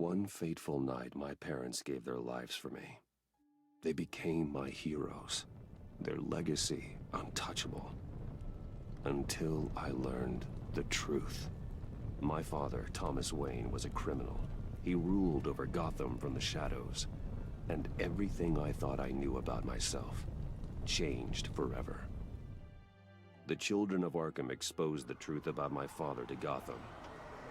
one fateful night, my parents gave their lives for me. They became my heroes, their legacy untouchable. Until I learned the truth. My father, Thomas Wayne, was a criminal. He ruled over Gotham from the shadows. And everything I thought I knew about myself changed forever. The children of Arkham exposed the truth about my father to Gotham.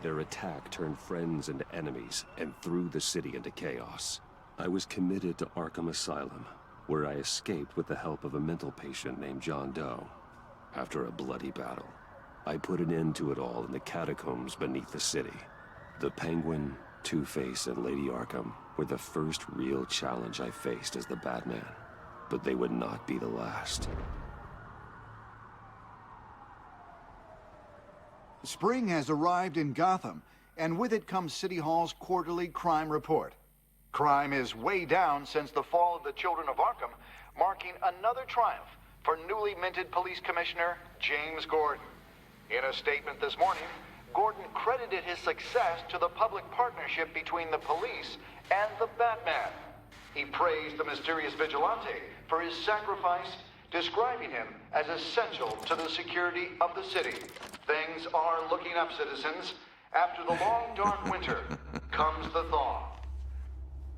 Their attack turned friends into enemies and threw the city into chaos. I was committed to Arkham Asylum, where I escaped with the help of a mental patient named John Doe. After a bloody battle, I put an end to it all in the catacombs beneath the city. The Penguin, Two-Face, and Lady Arkham were the first real challenge I faced as the Batman. But they would not be the last. Spring has arrived in Gotham, and with it comes City Hall's quarterly crime report. Crime is way down since the fall of the Children of Arkham, marking another triumph for newly minted Police Commissioner James Gordon. In a statement this morning, Gordon credited his success to the public partnership between the police and the Batman. He praised the mysterious vigilante for his sacrifice, describing him as essential to the security of the city. Things are looking up, citizens. After the long, dark winter comes the thaw.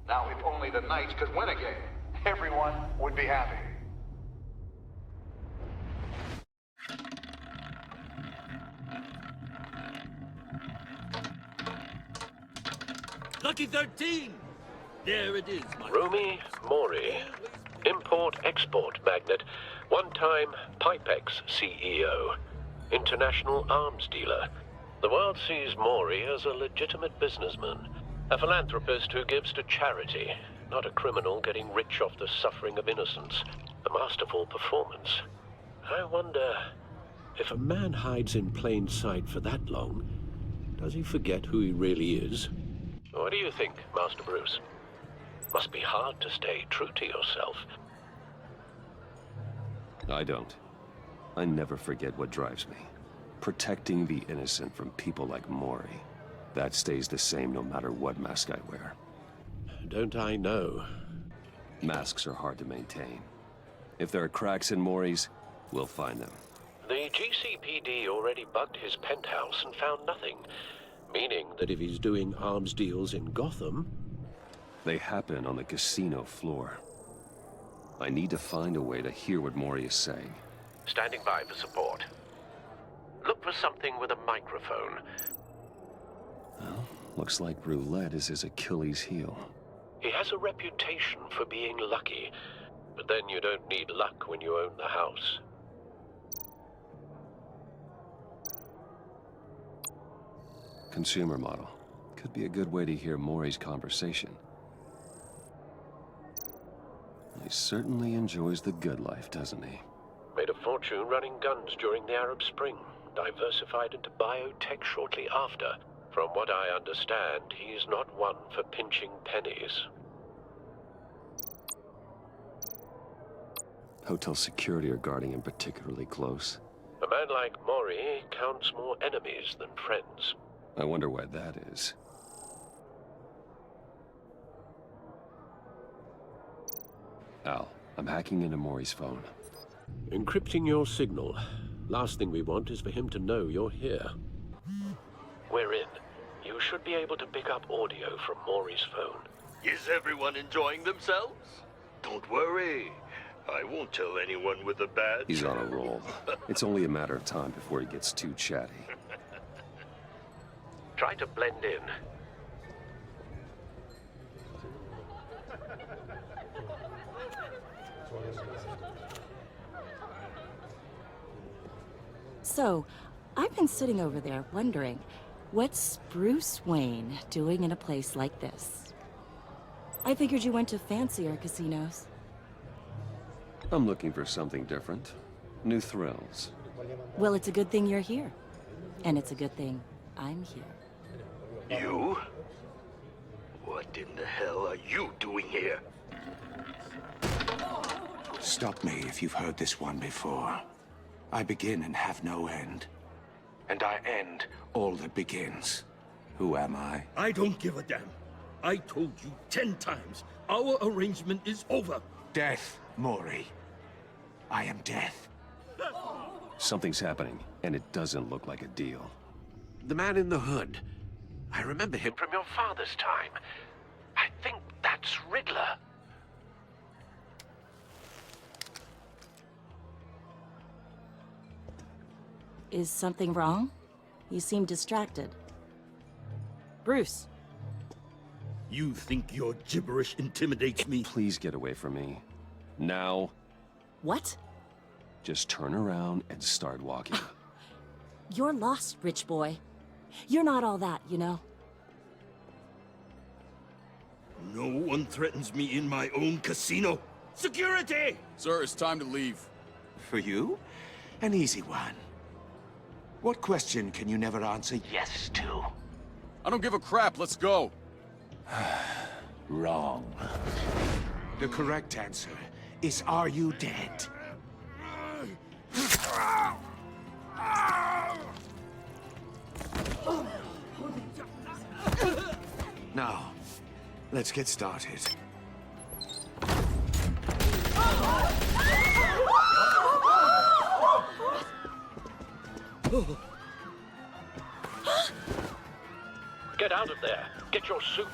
Now, if only the Knights could win again, everyone would be happy. Lucky 13! There it is, my Rumi Mori, import-export magnate, one-time Pipex CEO, international arms dealer. The world sees Mori as a legitimate businessman, a philanthropist who gives to charity, not a criminal getting rich off the suffering of innocence. A masterful performance. I wonder, if a man hides in plain sight for that long, does he forget who he really is? What do you think, Master Bruce? Must be hard to stay true to yourself. I don't. I never forget what drives me. Protecting the innocent from people like Mori. That stays the same no matter what mask I wear. Don't I know? Masks are hard to maintain. If there are cracks in Mori's, we'll find them. The GCPD already bugged his penthouse and found nothing. Meaning that if he's doing arms deals in Gotham... They happen on the casino floor. I need to find a way to hear what Mori is saying. Standing by for support. Look for something with a microphone. Well, looks like roulette is his Achilles heel. He has a reputation for being lucky, but then you don't need luck when you own the house. Consumer model. Could be a good way to hear Mori's conversation. He certainly enjoys the good life, doesn't he? Made a fortune running guns during the Arab Spring. Diversified into biotech shortly after. From what I understand, he's not one for pinching pennies. Hotel security are guarding him particularly close. A man like Mori counts more enemies than friends. I wonder why that is. Al, I'm hacking into Mori's phone. Encrypting your signal. Last thing we want is for him to know you're here. We're in. You should be able to pick up audio from Mori's phone. Is everyone enjoying themselves? Don't worry. I won't tell anyone with a badge. He's on a roll. It's only a matter of time before he gets too chatty. Try to blend in. So, I've been sitting over there wondering, what's Bruce Wayne doing in a place like this? I figured you went to fancier casinos. I'm looking for something different. New thrills. Well, it's a good thing you're here. And it's a good thing I'm here. You? What in the hell are you doing here? Stop me if you've heard this one before. I begin and have no end. And I end all that begins. Who am I? I don't give a damn. I told you 10 times. Our arrangement is over. Death, Maury. I am death. Something's happening, and it doesn't look like a deal. The man in the hood. I remember him from your father's time. I think that's Riddler. Is something wrong? You seem distracted. Bruce. You think your gibberish intimidates me? Please get away from me. Now. What? Just turn around and start walking. You're lost, rich boy. You're not all that, you know. No one threatens me in my own casino. Security! Sir, it's time to leave. For you? An easy one. What question can you never answer yes to? I don't give a crap. Let's go. Wrong. The correct answer is, are you dead? Now, let's get started. Get out of there. Get your suit.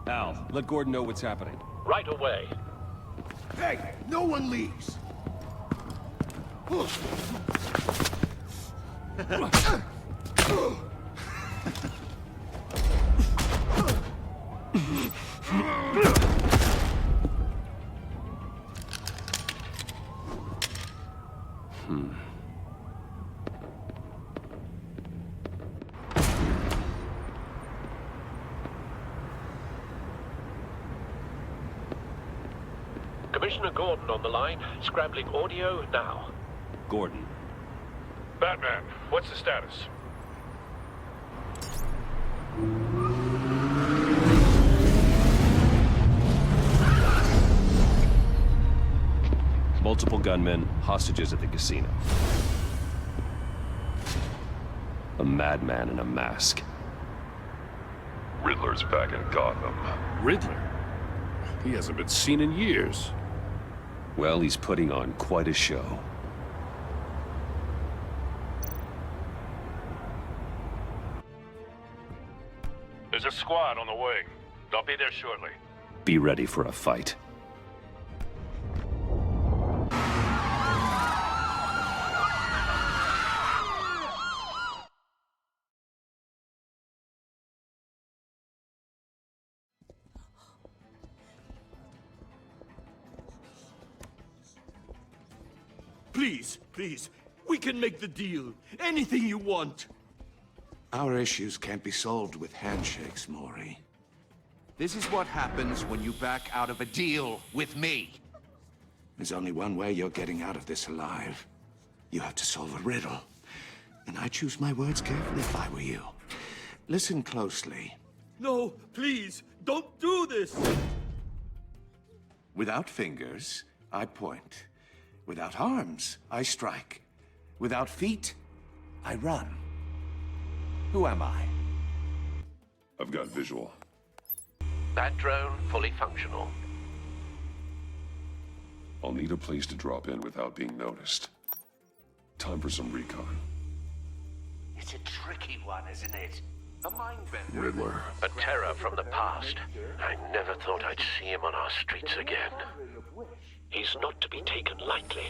Al, let Gordon know what's happening. Right away. Hey, no one leaves! Commissioner Gordon on the line. Scrambling audio now. Gordon. Batman, what's the status? Multiple gunmen, hostages at the casino. A madman in a mask. Riddler's back in Gotham. Riddler? He hasn't been seen in years. Well, he's putting on quite a show. There's a squad on the way. They'll be there shortly. Be ready for a fight. Please, please, we can make the deal. Anything you want. Our issues can't be solved with handshakes, Maury. This is what happens when you back out of a deal with me. There's only one way you're getting out of this alive. You have to solve a riddle. And I choose my words carefully if I were you. Listen closely. No, please, don't do this. Without fingers, I point. Without arms, I strike. Without feet, I run. Who am I? I've got visual. That drone fully functional. I'll need a place to drop in without being noticed. Time for some recon. It's a tricky one, isn't it? A mind bender. Riddler. A terror from the past. I never thought I'd see him on our streets again. He's not to be taken lightly.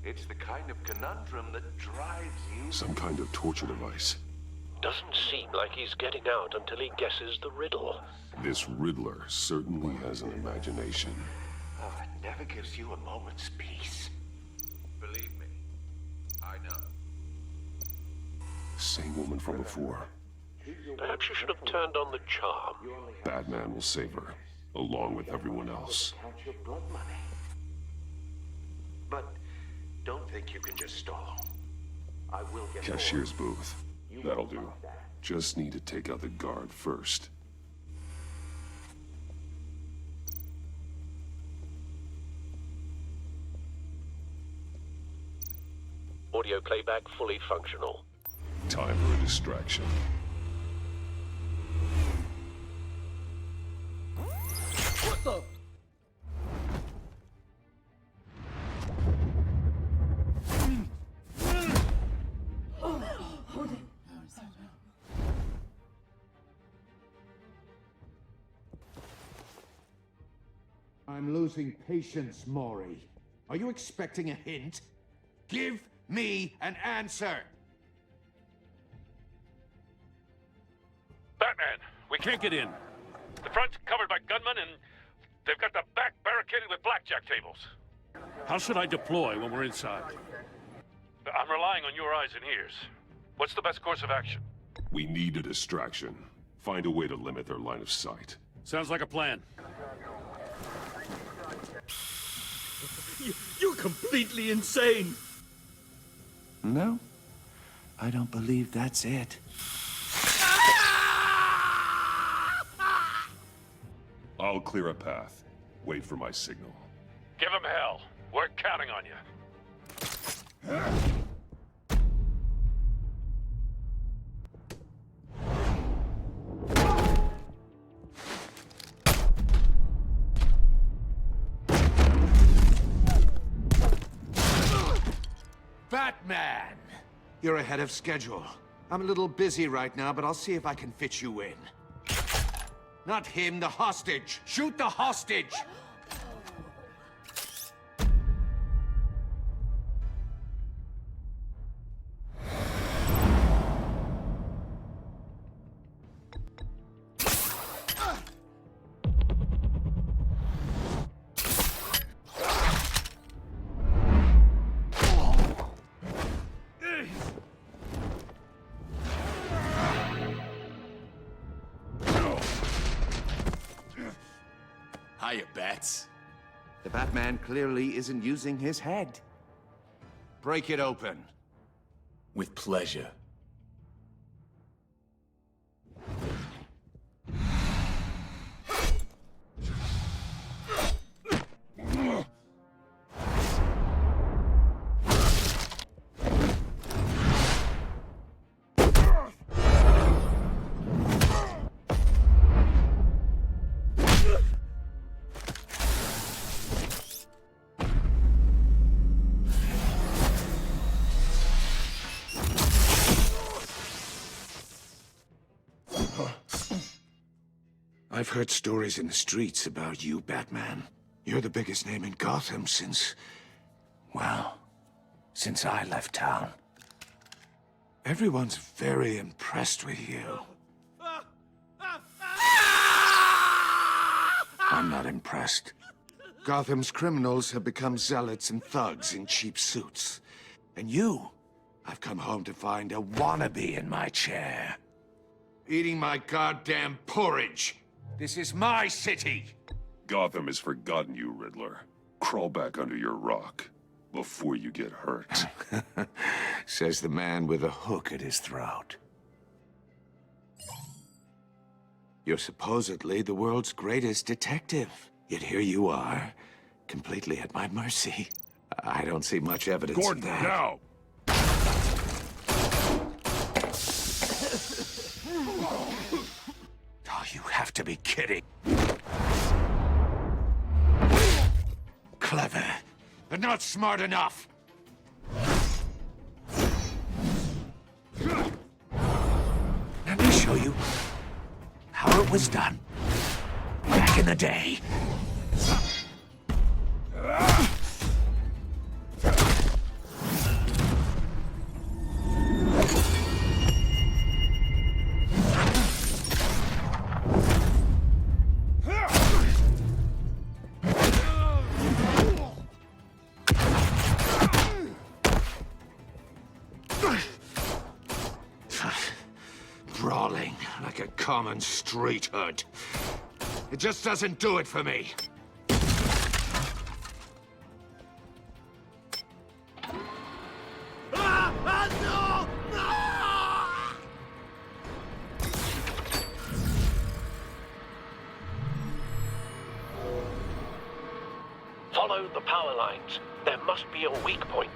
It's the kind of conundrum that drives you. Some kind of torture device. Doesn't seem like he's getting out until he guesses the riddle. This Riddler certainly has an imagination. Oh, it never gives you a moment's peace. Believe me, I know. Same woman from before. Perhaps you should have turned on the charm. Batman will save her, along with everyone else. Count your blood money. But don't think you can just stall. I will get Cashier's booth. That'll do. Just need to take out the guard first. audio playback fully functional. Time for a distraction. What the? I'm losing patience, Maury. Are you expecting a hint? Give me an answer! Batman, we can't get in. The front's covered by gunmen, and they've got the back barricaded with blackjack tables. How should I deploy when we're inside? I'm relying on your eyes and ears. What's the best course of action? We need a distraction. Find a way to limit their line of sight. Sounds like a plan. You're completely insane! No, I don't believe that's it. I'll clear a path. Wait for my signal. Give him hell. We're counting on you. Batman! You're ahead of schedule. I'm a little busy right now, but I'll see if I can fit you in. Not him, the hostage! Shoot the hostage! Hiya, Bats. The Batman clearly isn't using his head. Break it open. With pleasure. I've heard stories in the streets about you, Batman. You're the biggest name in Gotham since... well, since I left town. Everyone's very impressed with you. I'm not impressed. Gotham's criminals have become zealots and thugs in cheap suits. And you, I've come home to find a wannabe in my chair. Eating my goddamn porridge. This is my city! Gotham has forgotten you, Riddler. Crawl back under your rock before you get hurt. Says the man with a hook at his throat. You're supposedly the world's greatest detective. Yet here you are, completely at my mercy. I don't see much evidence Gordon, of that. now! Oh, you have to be kidding. Clever, but not smart enough. Let me show you how it was done back in the day. Brawling like a common street hood. It just doesn't do it for me. Follow the power lines. There must be a weak point.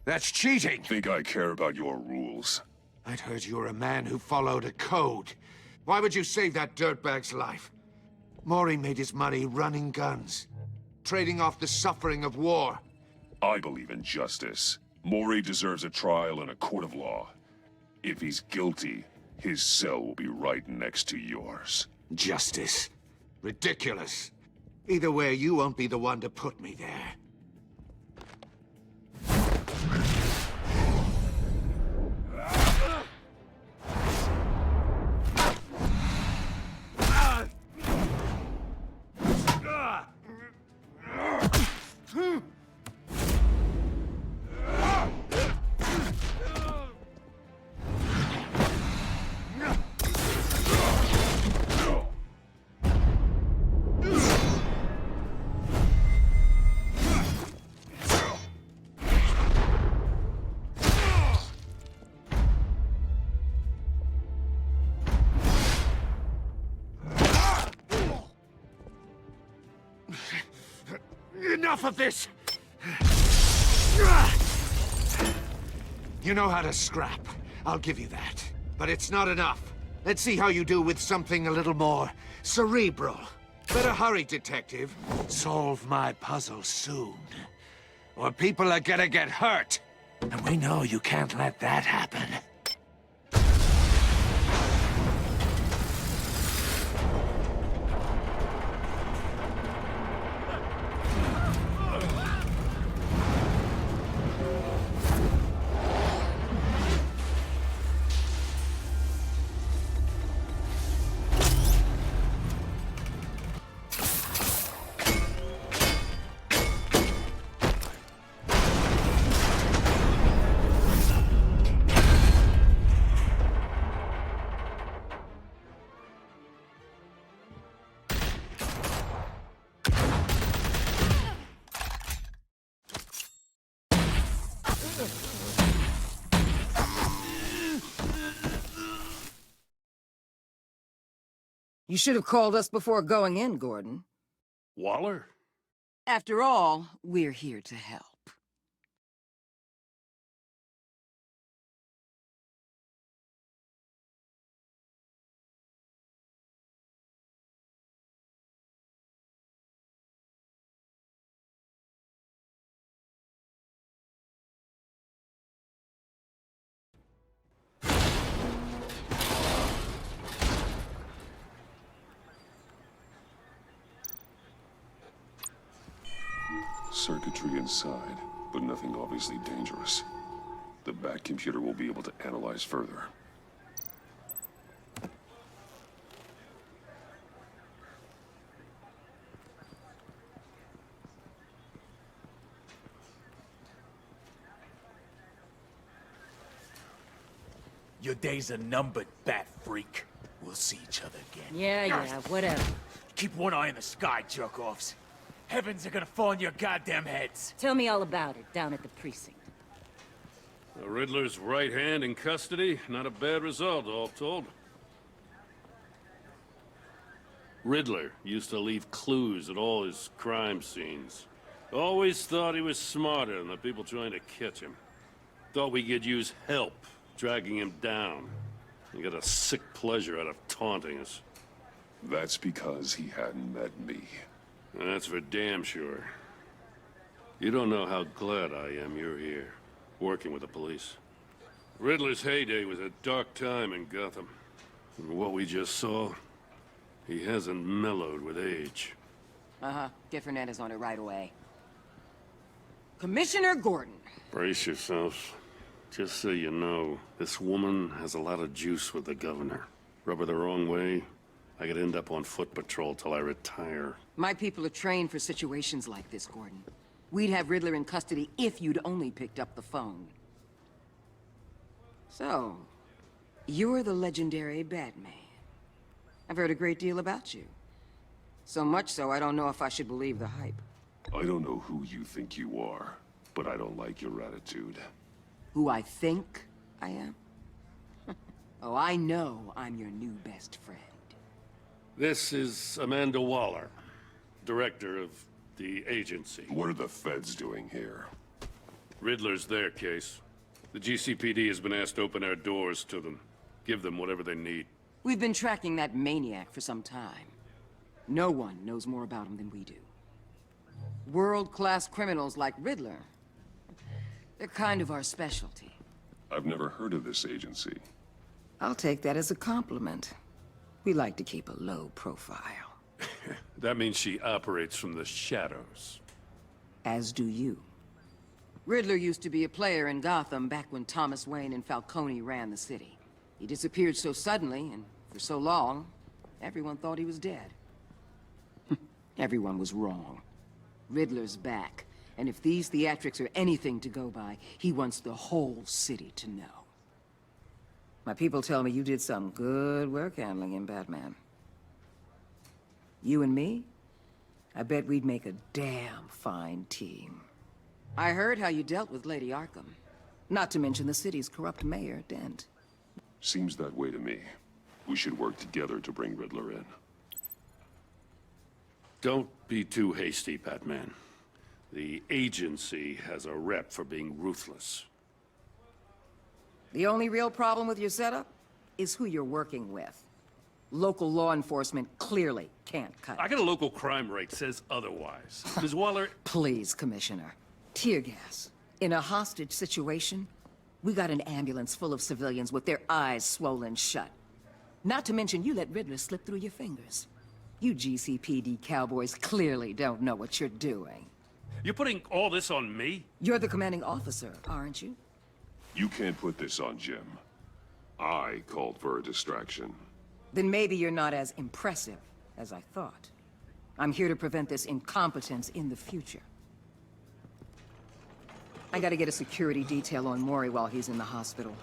That's cheating! Think I care about your rules? I'd heard you were a man who followed a code. Why would you save that dirtbag's life? Maury made his money running guns, trading off the suffering of war. I believe in justice. Maury deserves a trial in a court of law. If he's guilty, his cell will be right next to yours. Justice. Ridiculous. Either way, you won't be the one to put me there. Enough of this! You know how to scrap. I'll give you that. But it's not enough. Let's see how you do with something a little more cerebral. Better hurry, detective. Solve my puzzle soon. Or people are gonna get hurt. And we know you can't let that happen. You should have called us before going in, Gordon. Waller? After all, we're here to help. Circuitry inside, but nothing obviously dangerous. The back computer will be able to analyze further. Your days are numbered, bat freak. We'll see each other again. Yeah, whatever. Keep one eye in the sky, jerk-offs. Heavens are gonna fall on your goddamn heads. Tell me all about it down at the precinct. The Riddler's right hand in custody. Not a bad result, all told. Riddler used to leave clues at all his crime scenes. Always thought he was smarter than the people trying to catch him. Thought we could use help, dragging him down. He got a sick pleasure out of taunting us. That's because he hadn't met me. That's for damn sure. You don't know how glad I am you're here, working with the police. Riddler's heyday was a dark time in Gotham. And what we just saw, he hasn't mellowed with age. Uh-huh. Get Fernandez on it right away. Commissioner Gordon. Brace yourselves. Just so you know, this woman has a lot of juice with the governor. Rub her the wrong way, I could end up on foot patrol till I retire. My people are trained for situations like this, Gordon. We'd have Riddler in custody if you'd only picked up the phone. So, you're the legendary Batman. I've heard a great deal about you. So much so, I don't know if I should believe the hype. I don't know who you think you are, but I don't like your attitude. Who I think I am? Oh, I know I'm your new best friend. This is Amanda Waller, director of the agency. What are the feds doing here? Riddler's their case. The GCPD has been asked to open our doors to them. Give them whatever they need. We've been tracking that maniac for some time. No one knows more about him than we do. World-class criminals like Riddler. They're kind of our specialty. I've never heard of this agency. I'll take that as a compliment. We like to keep a low profile. That means she operates from the shadows. As do you. Riddler used to be a player in Gotham back when Thomas Wayne and Falcone ran the city. He disappeared so suddenly, and for so long, everyone thought he was dead. Everyone was wrong. Riddler's back, and if these theatrics are anything to go by, he wants the whole city to know. My people tell me you did some good work handling him, Batman. You and me? I bet we'd make a damn fine team. I heard how you dealt with Lady Arkham. Not to mention the city's corrupt mayor, Dent. Seems that way to me. We should work together to bring Riddler in. Don't be too hasty, Batman. The agency has a rep for being ruthless. The only real problem with your setup is who you're working with. Local law enforcement clearly can't cut it. I got a local crime rate says otherwise. Ms. Waller... Please, Commissioner. Tear gas. In a hostage situation, we got an ambulance full of civilians with their eyes swollen shut. Not to mention you let Riddler slip through your fingers. You GCPD cowboys clearly don't know what you're doing. You're putting all this on me? You're the commanding officer, aren't you? You can't put this on Jim. I called for a distraction. Then maybe you're not as impressive as I thought. I'm here to prevent this incompetence in the future. I gotta get a security detail on Mori while he's in the hospital.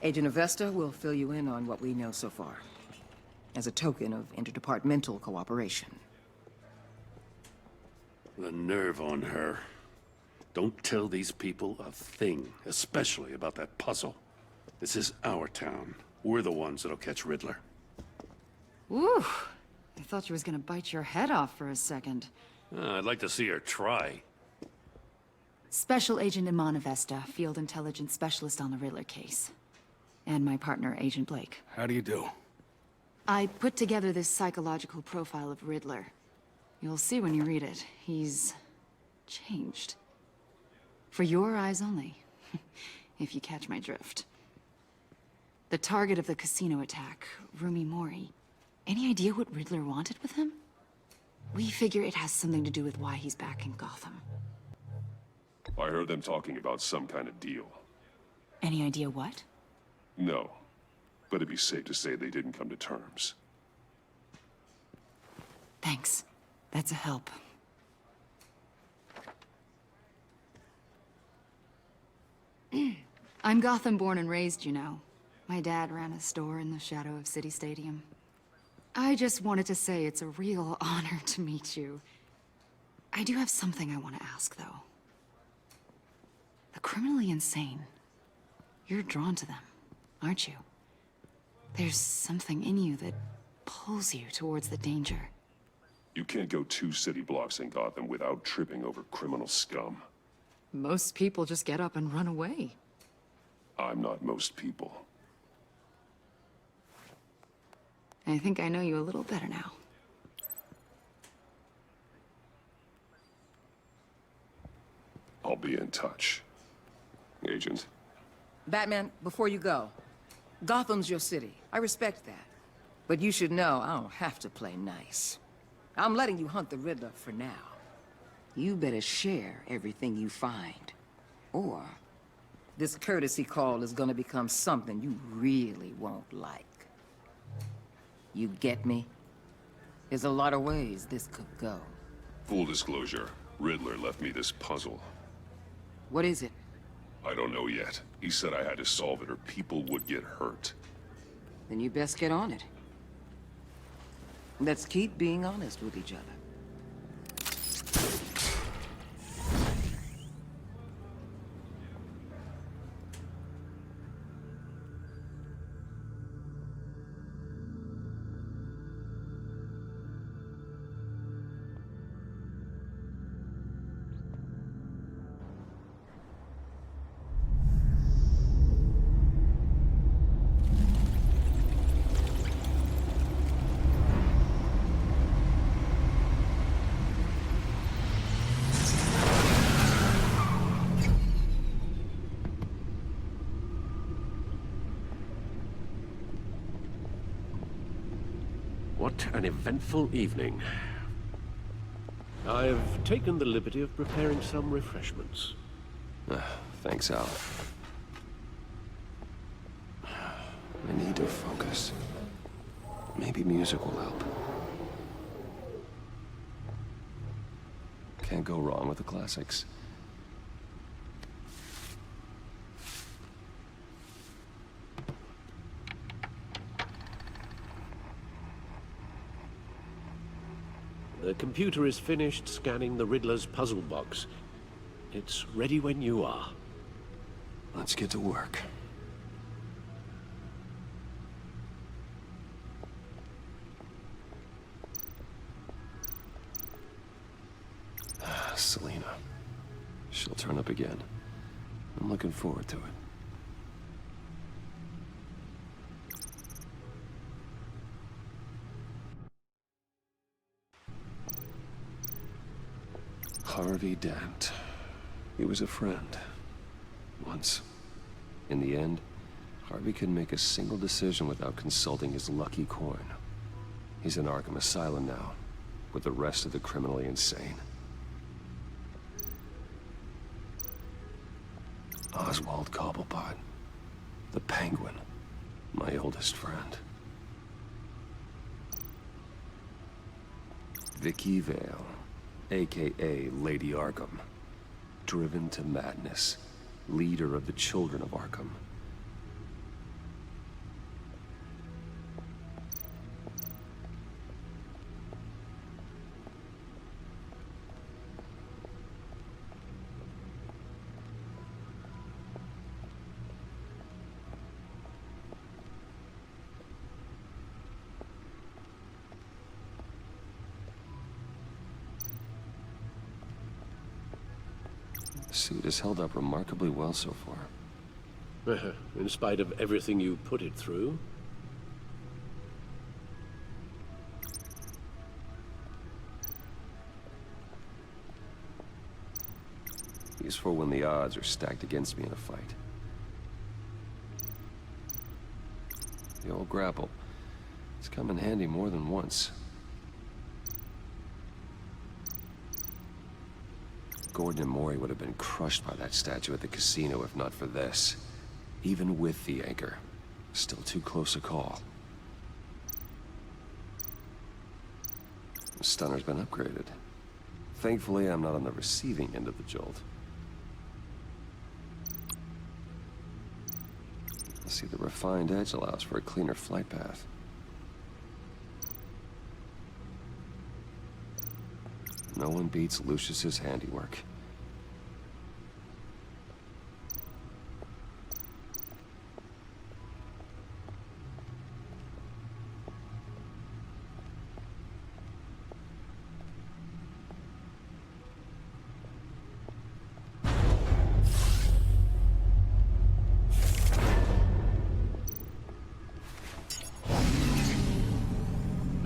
Agent Avesta will fill you in on what we know so far, as a token of interdepartmental cooperation. The nerve on her. Don't tell these people a thing, especially about that puzzle. This is our town. We're the ones that'll catch Riddler. Ooh, I thought you was gonna bite your head off for a second. I'd like to see her try. Special Agent Iman Avesta, Field Intelligence Specialist on the Riddler case. And my partner, Agent Blake. How do you do? I put together this psychological profile of Riddler. You'll see when you read it. He's changed. For your eyes only, if you catch my drift. The target of the casino attack, Rumi Mori. Any idea what Riddler wanted with him? We figure it has something to do with why he's back in Gotham. I heard them talking about some kind of deal. Any idea what? No, but it'd be safe to say they didn't come to terms. Thanks. That's a help. I'm Gotham born and raised, you know. My dad ran a store in the shadow of City Stadium. I just wanted to say it's a real honor to meet you. I do have something I want to ask, though. The criminally insane. You're drawn to them, aren't you? There's something in you that pulls you towards the danger. You can't go 2 city blocks in Gotham without tripping over criminal scum. Most people just get up and run away. I'm not most people. I think I know you a little better now. I'll be in touch. Agent. Batman, before you go, Gotham's your city. I respect that. But you should know I don't have to play nice. I'm letting you hunt the Riddler for now. You better share everything you find. Or this courtesy call is gonna become something you really won't like. You get me? There's a lot of ways this could go. Full disclosure, Riddler left me this puzzle. What is it? I don't know yet. He said I had to solve it or people would get hurt. Then you best get on it. Let's keep being honest with each other. What an eventful evening. I've taken the liberty of preparing some refreshments. Thanks, Al. I need to focus. Maybe music will help. Can't go wrong with the classics. The computer is finished scanning the Riddler's puzzle box. It's ready when you are. Let's get to work. Selena. She'll turn up again. I'm looking forward to it. Harvey Dent. He was a friend. Once. In the end, Harvey couldn't make a single decision without consulting his lucky coin. He's in Arkham Asylum now, with the rest of the criminally insane. Oswald Cobblepot. The Penguin. My oldest friend. Vicky Vale. A.K.A. Lady Arkham. Driven to madness. Leader of the Children of Arkham. The suit has held up remarkably well so far. In spite of everything you put it through? Useful when the odds are stacked against me in a fight. The old grapple. It's come in handy more than once. Gordon and Maury would have been crushed by that statue at the casino if not for this. Even with the anchor. Still too close a call. The stunner's been upgraded. Thankfully, I'm not on the receiving end of the jolt. See, the refined edge allows for a cleaner flight path. No one beats Lucius's handiwork.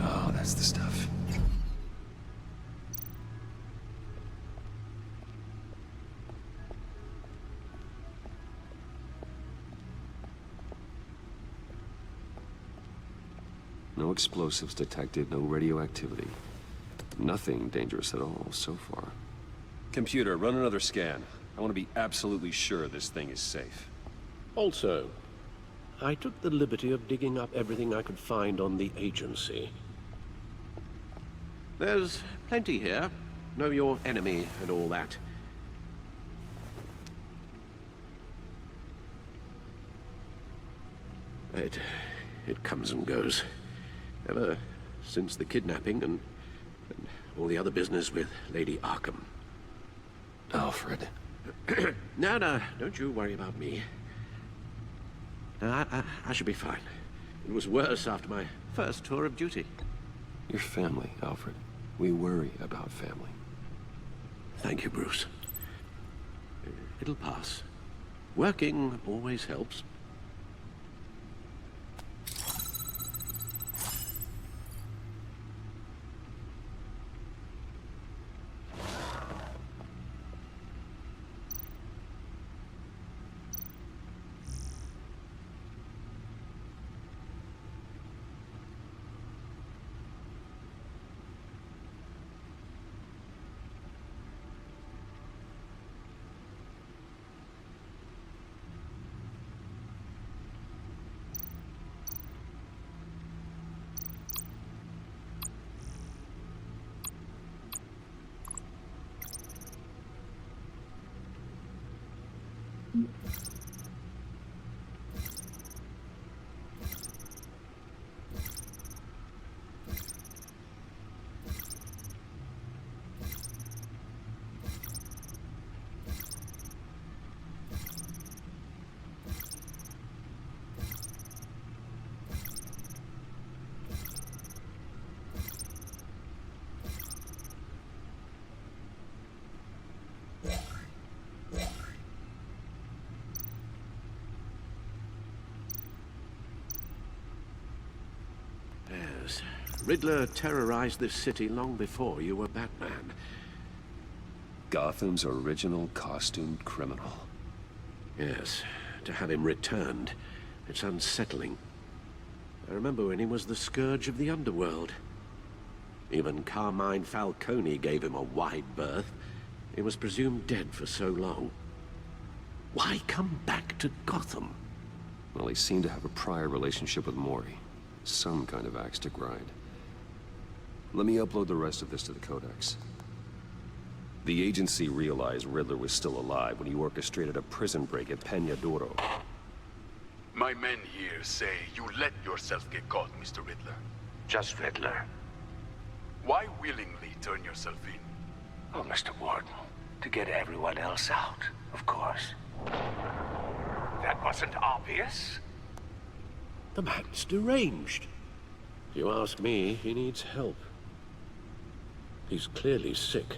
Oh, that's the stuff. No explosives detected, no radioactivity. Nothing dangerous at all so far. Computer, run another scan. I want to be absolutely sure this thing is safe. Also, I took the liberty of digging up everything I could find on the agency. There's plenty here. Know your enemy and all that. It comes and goes. Ever since the kidnapping and all the other business with Lady Arkham. Alfred. No, don't you worry about me. No, I should be fine. It was worse after my first tour of duty. Your family, Alfred. We worry about family. Thank you, Bruce. It'll pass. Working always helps. Yes. Riddler terrorized this city long before you were Batman. Gotham's original costumed criminal. Yes. To have him returned, it's unsettling. I remember when he was the scourge of the underworld. Even Carmine Falcone gave him a wide berth. He was presumed dead for so long. Why come back to Gotham? Well, he seemed to have a prior relationship with Mori. Some kind of axe to grind. Let me upload the rest of this to the Codex. The agency realized Riddler was still alive when he orchestrated a prison break at Peñadoro. My men here say you let yourself get caught, Mr. Riddler. Just Riddler. Why willingly turn yourself in? Oh, Mr. Warden, to get everyone else out, of course. That wasn't obvious. The man's deranged. If you ask me, he needs help. He's clearly sick.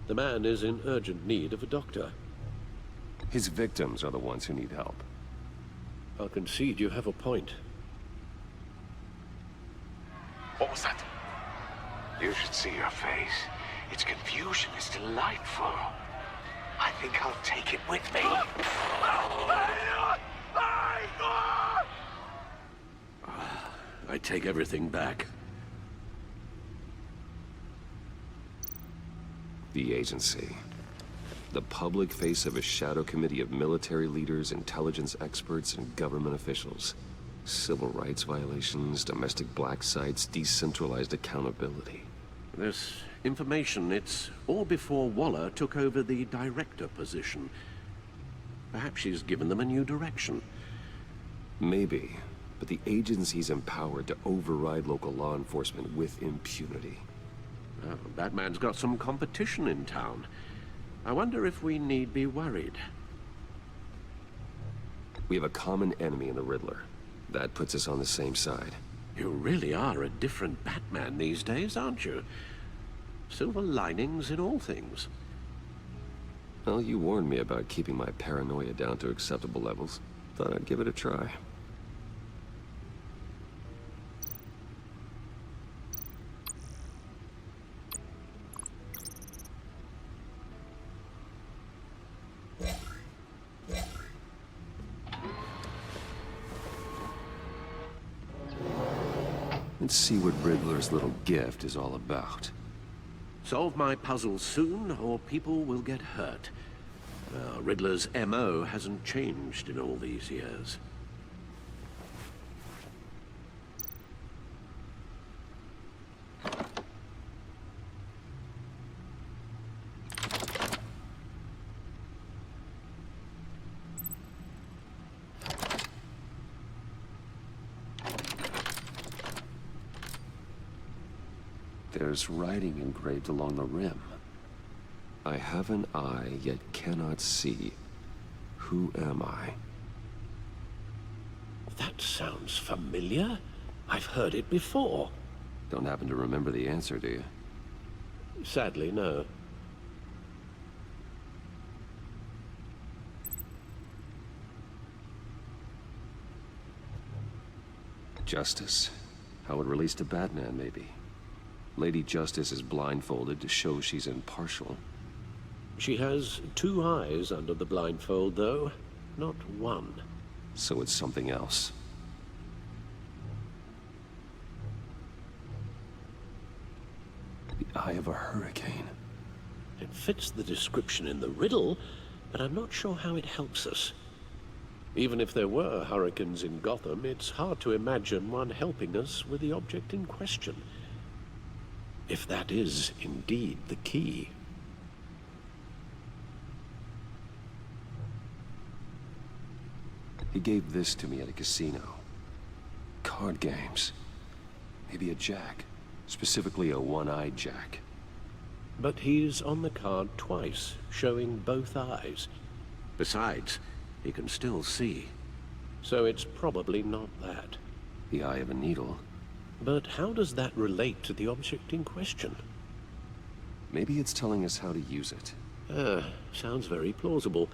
The man is in urgent need of a doctor. His victims are the ones who need help. I'll concede you have a point. What was that? You should see your face. Its confusion is delightful. I think I'll take it with me. I take everything back. The agency. The public face of a shadow committee of military leaders, intelligence experts, and government officials. Civil rights violations, domestic black sites, decentralized accountability. This information, it's all before Waller took over the director position. Perhaps she's given them a new direction. Maybe, but the agency's empowered to override local law enforcement with impunity. Oh, Batman's got some competition in town. I wonder if we need be worried. We have a common enemy in the Riddler. That puts us on the same side. You really are a different Batman these days, aren't you? Silver linings in all things. Well, you warned me about keeping my paranoia down to acceptable levels. Thought I'd give it a try. Let's see what Riddler's little gift is all about. Solve my puzzles soon, or people will get hurt. Riddler's MO hasn't changed in all these years. There's writing engraved along the rim. I have an eye, yet cannot see. Who am I? That sounds familiar. I've heard it before. Don't happen to remember the answer, do you? Sadly, no. Justice. How it relates to Batman, maybe. Lady Justice is blindfolded to show she's impartial. She has two eyes under the blindfold, though, not one. So it's something else. The eye of a hurricane. It fits the description in the riddle, but I'm not sure how it helps us. Even if there were hurricanes in Gotham, it's hard to imagine one helping us with the object in question. If that is indeed the key. He gave this to me at a casino. Card games. Maybe a jack. Specifically a one-eyed jack. But he's on the card twice, showing both eyes. Besides, he can still see. So it's probably not that. The eye of a needle. But how does that relate to the object in question? Maybe it's telling us how to use it. Sounds very plausible.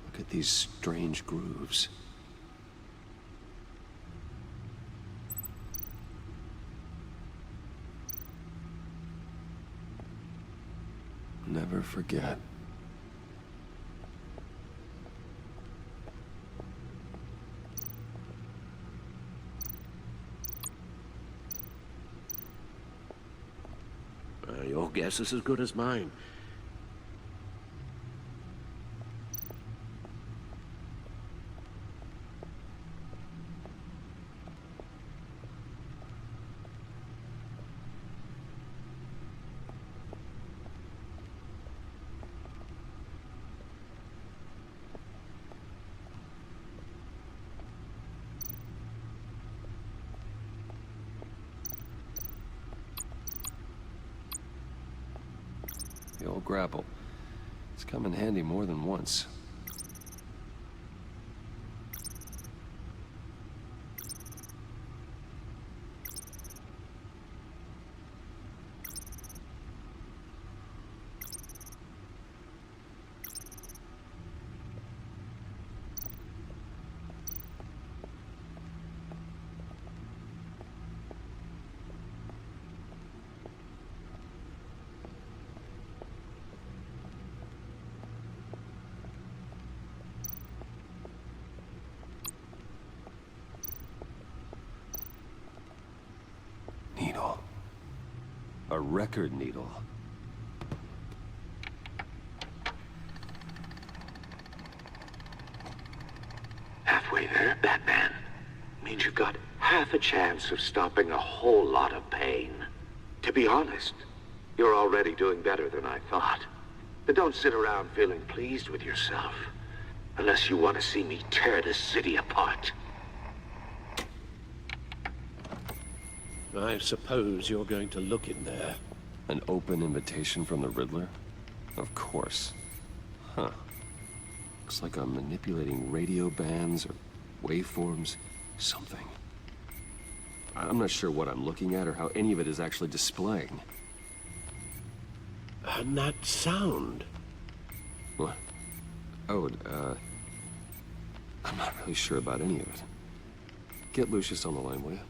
Look at these strange grooves. never forget. Your guess is as good as mine. The old grapple. It's come in handy more than once. Needle. A record needle. Halfway there, Batman. Means you've got half a chance of stopping a whole lot of pain. To be honest, you're already doing better than I thought. But don't sit around feeling pleased with yourself. Unless you want to see me tear this city apart. I suppose you're going to look in there. An open invitation from the Riddler? Of course. Huh. Looks like I'm manipulating radio bands or waveforms, something. I'm not sure what I'm looking at or how any of it is actually displaying. And that sound. What? Oh, I'm not really sure about any of it. Get Lucius on the line, will you?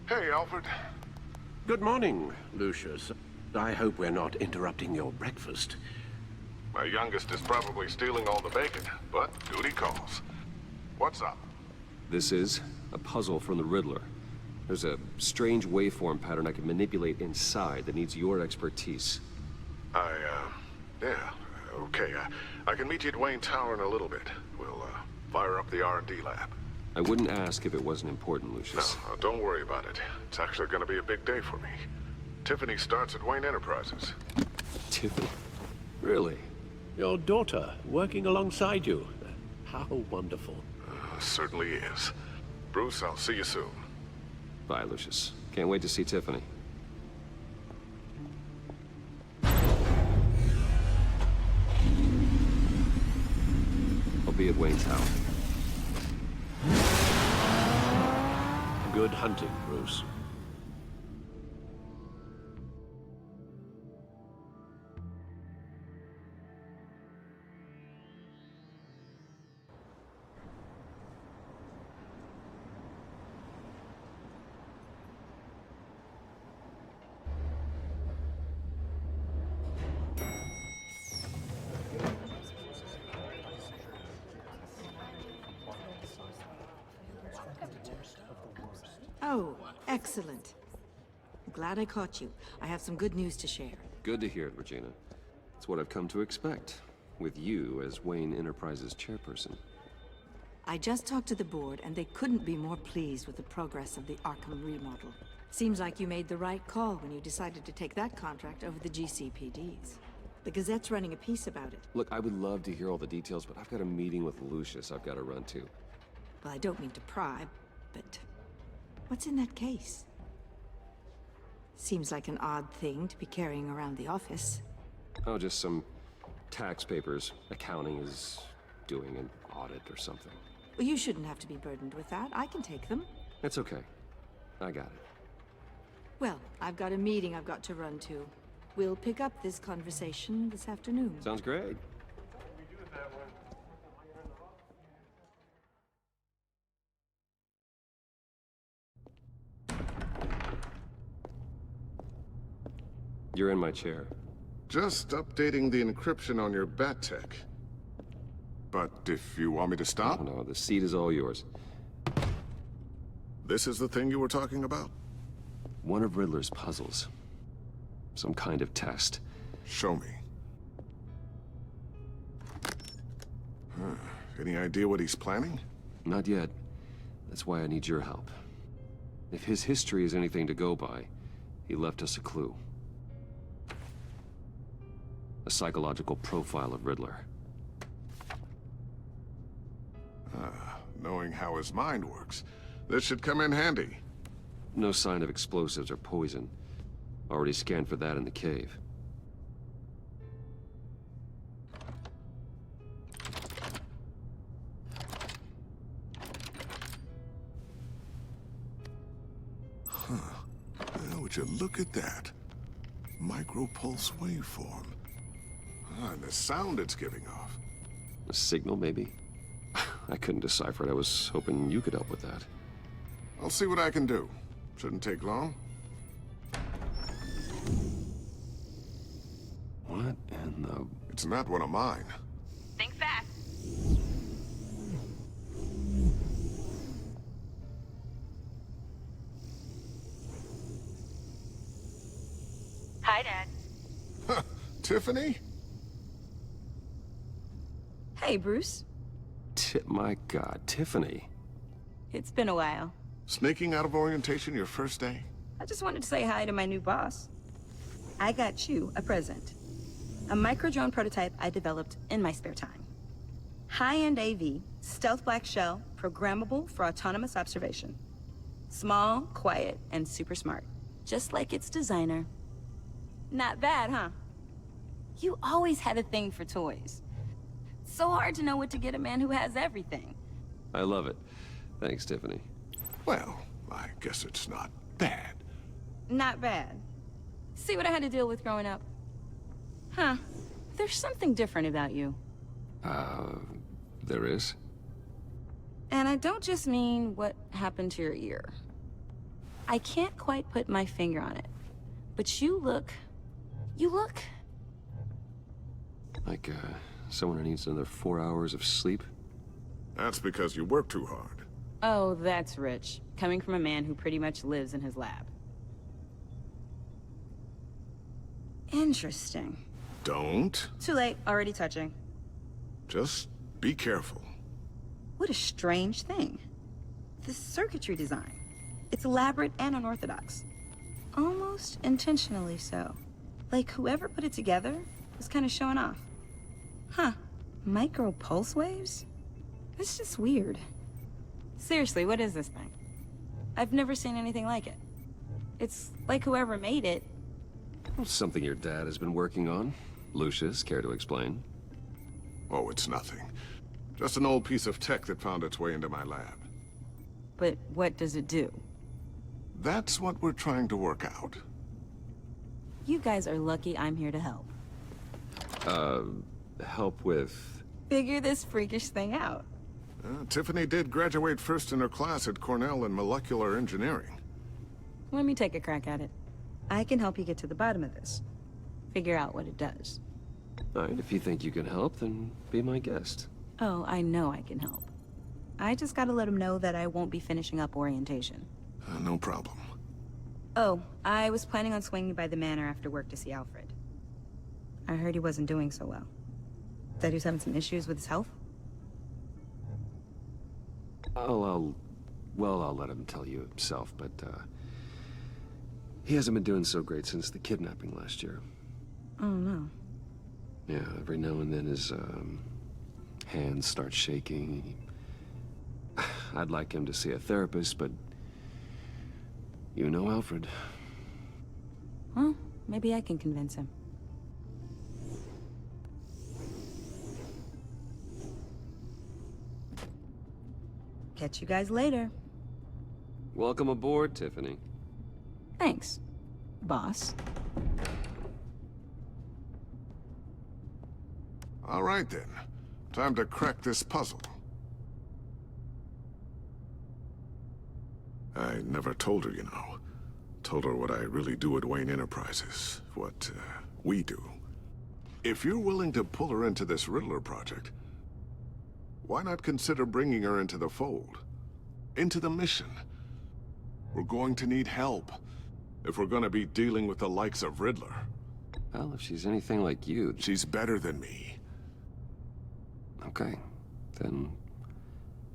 Hey, Alfred. Good morning, Lucius. I hope we're not interrupting your breakfast. My youngest is probably stealing all the bacon, but duty calls. What's up? This is a puzzle from the Riddler. There's a strange waveform pattern I can manipulate inside that needs your expertise. Yeah, okay. I can meet you at Wayne Tower in a little bit. We'll, fire up the R&D lab. I wouldn't ask if it wasn't important, Lucius. No, don't worry about it. It's actually gonna be a big day for me. Tiffany starts at Wayne Enterprises. Tiffany? Really? Your daughter, working alongside you. How wonderful. Certainly is. Bruce, I'll see you soon. Bye, Lucius. Can't wait to see Tiffany. I'll be at Wayne Tower. Good hunting, Bruce. Oh, excellent. Glad I caught you. I have some good news to share. Good to hear it, Regina. It's what I've come to expect, with you as Wayne Enterprises chairperson. I just talked to the board, and they couldn't be more pleased with the progress of the Arkham remodel. Seems like you made the right call when you decided to take that contract over the GCPD's. The Gazette's running a piece about it. Look, I would love to hear all the details, but I've got a meeting with Lucius I've got to run to. Well, I don't mean to pry, but what's in that case? Seems like an odd thing to be carrying around the office. Oh, just some tax papers. Accounting is doing an audit or something. Well, you shouldn't have to be burdened with that. I can take them. It's okay. I got it. Well, I've got a meeting I've got to run to. We'll pick up this conversation this afternoon. Sounds great. You're in my chair. Just updating the encryption on your bat tech. But if you want me to stop... No, the seat is all yours. This is the thing you were talking about? One of Riddler's puzzles. Some kind of test. Show me. Any idea what he's planning? Not yet. That's why I need your help. If his history is anything to go by, he left us a clue. A psychological profile of Riddler. Knowing how his mind works, this should come in handy. No sign of explosives or poison. Already scanned for that in the cave. Would you look at that? Micropulse waveform. And the sound it's giving off. A signal, maybe? I couldn't decipher it. I was hoping you could help with that. I'll see what I can do. Shouldn't take long. What in the... It's not one of mine. Think fast. Hi, Dad. Tiffany? Hey, Bruce. My God, Tiffany. It's been a while. Sneaking out of orientation your first day? I just wanted to say hi to my new boss. I got you a present. A micro-drone prototype I developed in my spare time. High-end AV, stealth black shell, programmable for autonomous observation. Small, quiet, and super smart. Just like its designer. Not bad, huh? You always had a thing for toys. So hard to know what to get a man who has everything. I love it. Thanks, Tiffany. Well, I guess it's not bad. Not bad. See what I had to deal with growing up? Huh. There's something different about you. There is? And I don't just mean what happened to your ear. I can't quite put my finger on it. But you look... Like, someone who needs another 4 hours of sleep? That's because you work too hard. Oh, that's rich. Coming from a man who pretty much lives in his lab. Interesting. Don't. Too late. Already touching. Just be careful. What a strange thing. The circuitry design. It's elaborate and unorthodox. Almost intentionally so. Like whoever put it together was kind of showing off. Huh. Micro pulse waves? It's just weird. Seriously, what is this thing? I've never seen anything like it. It's like whoever made it... Something your dad has been working on. Lucius, care to explain? Oh, it's nothing. Just an old piece of tech that found its way into my lab. But what does it do? That's what we're trying to work out. You guys are lucky I'm here to help. Help with... Figure this freakish thing out. Tiffany did graduate first in her class at Cornell in molecular engineering. Let me take a crack at it. I can help you get to the bottom of this. Figure out what it does. All right, if you think you can help, then be my guest. Oh, I know I can help. I just gotta let him know that I won't be finishing up orientation. No problem. Oh, I was planning on swinging by the manor after work to see Alfred. I heard he wasn't doing so well. That he was having some issues with his health? Well, I'll let him tell you himself, but, he hasn't been doing so great since the kidnapping last year. Oh, no. Yeah, every now and then his, hands start shaking. I'd like him to see a therapist, but... You know Alfred. Well, maybe I can convince him. Catch you guys later. Welcome aboard, Tiffany. Thanks, boss. All right, then. Time to crack this puzzle. I never told her, you know. Told her what I really do at Wayne Enterprises, what we do. If you're willing to pull her into this Riddler project, why not consider bringing her into the fold? Into the mission? We're going to need help if we're going to be dealing with the likes of Riddler. Well, if she's anything like you... She's better than me. Okay, then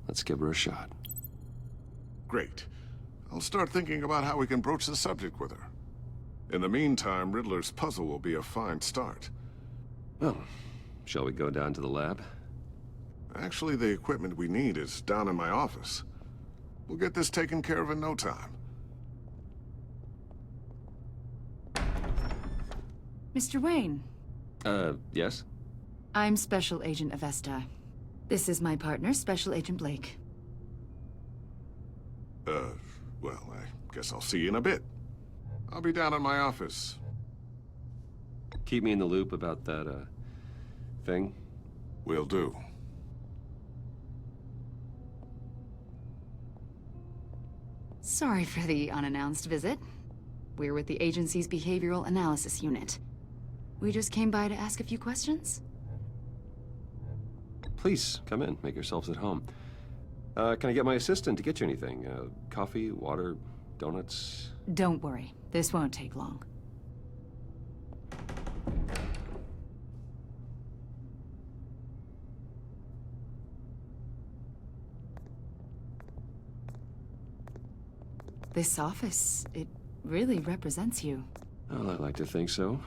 let's give her a shot. Great. I'll start thinking about how we can broach the subject with her. In the meantime, Riddler's puzzle will be a fine start. Well, shall we go down to the lab? Actually, the equipment we need is down in my office. We'll get this taken care of in no time. Mr. Wayne. Yes? I'm Special Agent Avesta. This is my partner, Special Agent Blake. Well, I guess I'll see you in a bit. I'll be down in my office. Keep me in the loop about that, thing? Will do. Sorry for the unannounced visit. We're with the agency's Behavioral Analysis Unit. We just came by to ask a few questions. Please, come in. Make yourselves at home. Can I get my assistant to get you anything? Coffee, water, donuts? Don't worry. This won't take long. This office, it really represents you. Well, I like to think so.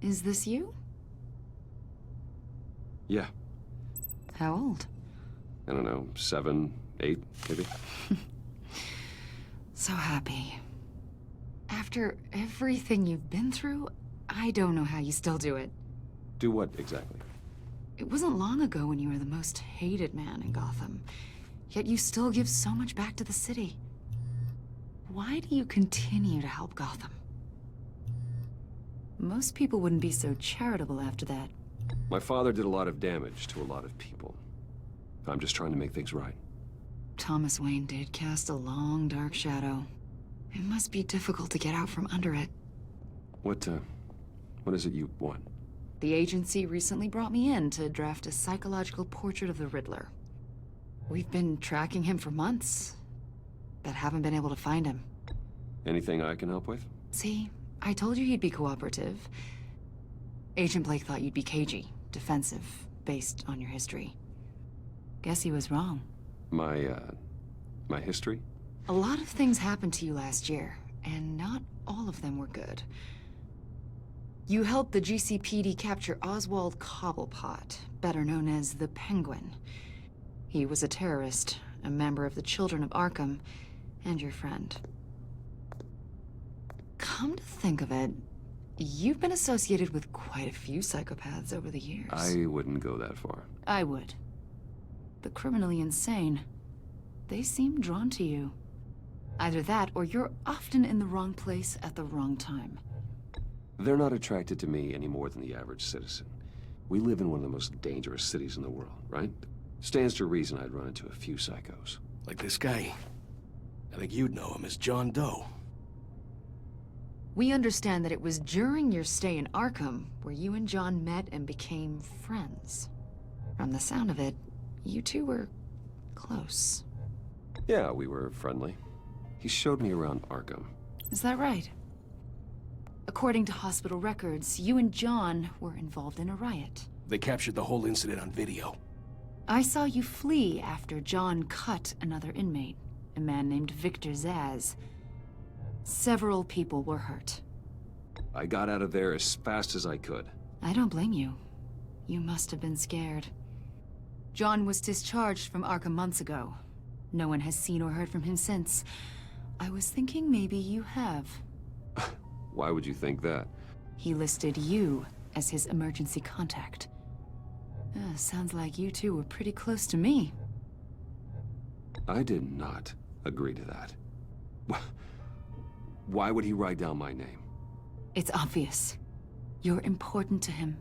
Is this you? Yeah. How old? I don't know, 7, 8, maybe? So happy. After everything you've been through, I don't know how you still do it. Do what, exactly? It wasn't long ago when you were the most hated man in Gotham, yet you still give so much back to the city. Why do you continue to help Gotham? Most people wouldn't be so charitable after that. My father did a lot of damage to a lot of people. I'm just trying to make things right. Thomas Wayne did cast a long, dark shadow. It must be difficult to get out from under it. What is it you want? The agency recently brought me in to draft a psychological portrait of the Riddler. We've been tracking him for months, but haven't been able to find him. Anything I can help with? See, I told you he'd be cooperative. Agent Blake thought you'd be cagey, defensive, based on your history. Guess he was wrong. My history? A lot of things happened to you last year, and not all of them were good. You helped the GCPD capture Oswald Cobblepot, better known as the Penguin. He was a terrorist, a member of the Children of Arkham, and your friend. Come to think of it, you've been associated with quite a few psychopaths over the years. I wouldn't go that far. I would. The criminally insane. They seem drawn to you. Either that, or you're often in the wrong place at the wrong time. They're not attracted to me any more than the average citizen. We live in one of the most dangerous cities in the world, right? Stands to reason I'd run into a few psychos. Like this guy. I think you'd know him as John Doe. We understand that it was during your stay in Arkham where you and John met and became friends. From the sound of it, you two were close. Yeah, we were friendly. He showed me around Arkham. Is that right? According to hospital records, you and John were involved in a riot. They captured the whole incident on video. I saw you flee after John cut another inmate, a man named Victor Zaz. Several people were hurt. I got out of there as fast as I could. I don't blame you. You must have been scared. John was discharged from Arkham months ago. No one has seen or heard from him since. I was thinking maybe you have. Why would you think that? He listed you as his emergency contact. Sounds like you two were pretty close to me. I did not agree to that. Why would he write down my name? It's obvious. You're important to him.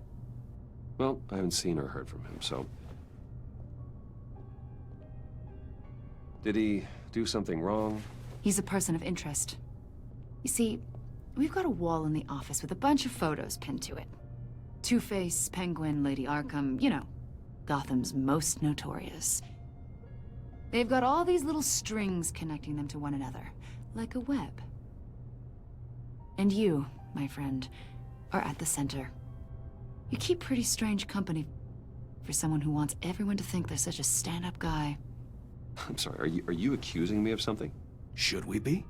Well, I haven't seen or heard from him, so... Did he do something wrong? He's a person of interest. You see, we've got a wall in the office with a bunch of photos pinned to it. Two-Face, Penguin, Lady Arkham, you know, Gotham's most notorious. They've got all these little strings connecting them to one another, like a web. And you, my friend, are at the center. You keep pretty strange company for someone who wants everyone to think they're such a stand-up guy. I'm sorry, are you accusing me of something? Should we be?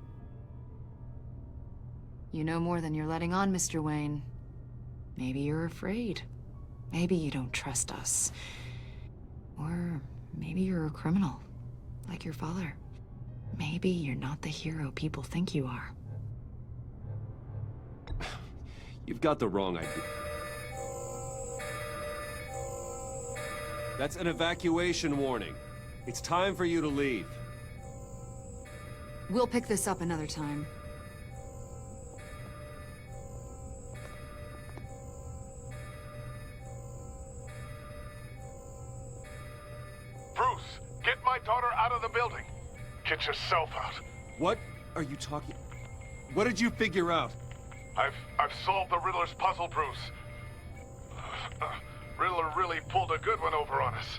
You know more than you're letting on, Mr. Wayne. Maybe you're afraid. Maybe you don't trust us. Or maybe you're a criminal, like your father. Maybe you're not the hero people think you are. You've got the wrong idea. That's an evacuation warning. It's time for you to leave. We'll pick this up another time. Bruce, get my daughter out of the building. Get yourself out. What are you talking? What did you figure out? I've solved the Riddler's puzzle, Bruce. Riddler really pulled a good one over on us.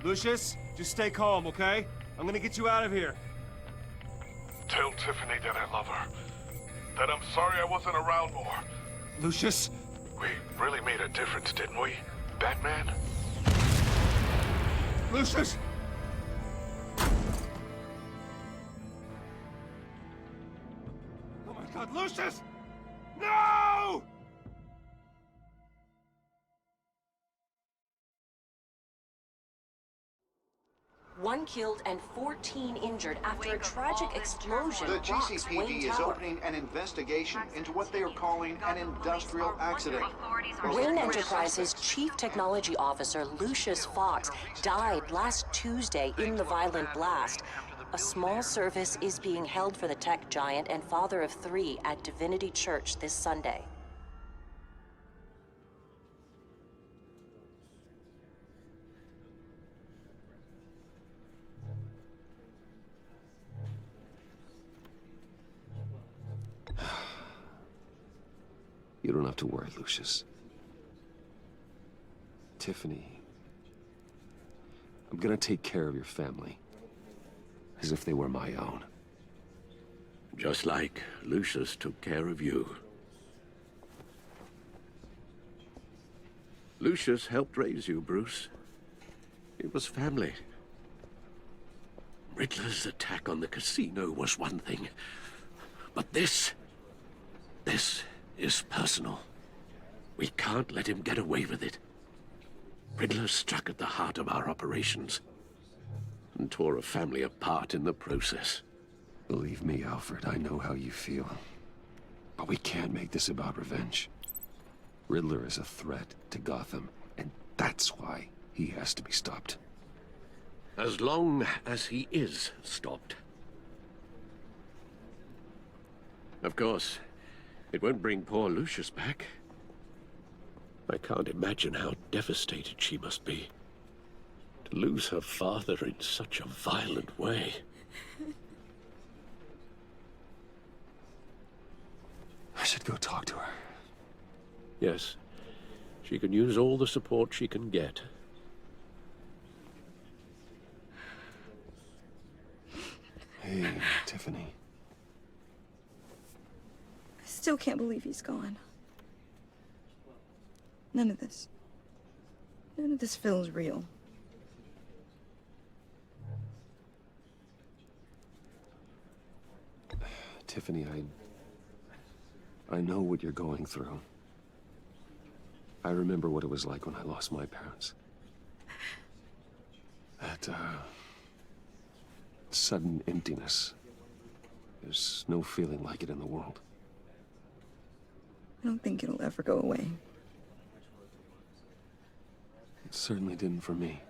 Lucius, just stay calm, okay? I'm gonna get you out of here. Tell Tiffany that I love her. That I'm sorry I wasn't around more. Lucius? We really made a difference, didn't we, Batman? Lucius! Oh my God, Lucius! No! One killed and 14 injured after a tragic explosion The rocks GCPD Wayne is Tower. opening an investigation into what they are calling an industrial accident. Wayne Enterprises' chief technology officer, Lucius Fox, died last Tuesday in the violent blast. A small service is being held for the tech giant and father of 3 at Divinity Church this Sunday. You don't have to worry, Lucius. Tiffany, I'm gonna take care of your family. As if they were my own. Just like Lucius took care of you. Lucius helped raise you, Bruce. It was family. Riddler's attack on the casino was one thing. But this is personal. We can't let him get away with it. Riddler struck at the heart of our operations and tore a family apart in the process. Believe me, Alfred, I know how you feel. But we can't make this about revenge. Riddler is a threat to Gotham, and that's why he has to be stopped. As long as he is stopped. Of course, it won't bring poor Lucius back. I can't imagine how devastated she must be. To lose her father in such a violent way. I should go talk to her. Yes, she can use all the support she can get. Hey, Tiffany. I still can't believe he's gone. None of this feels real. Tiffany, I know what you're going through. I remember what it was like when I lost my parents. That, sudden emptiness. There's no feeling like it in the world. I don't think it'll ever go away. It certainly didn't for me.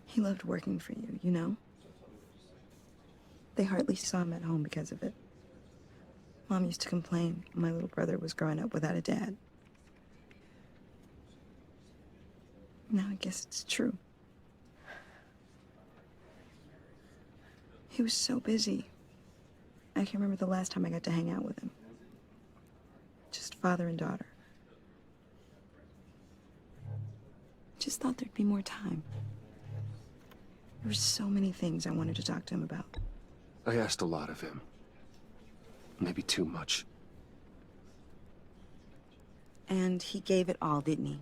He loved working for you, you know? They hardly saw him at home because of it. Mom used to complain my little brother was growing up without a dad. Now I guess it's true. He was so busy. I can't remember the last time I got to hang out with him. Just father and daughter. Just thought there'd be more time. There were so many things I wanted to talk to him about. I asked a lot of him. Maybe too much. And he gave it all, didn't he?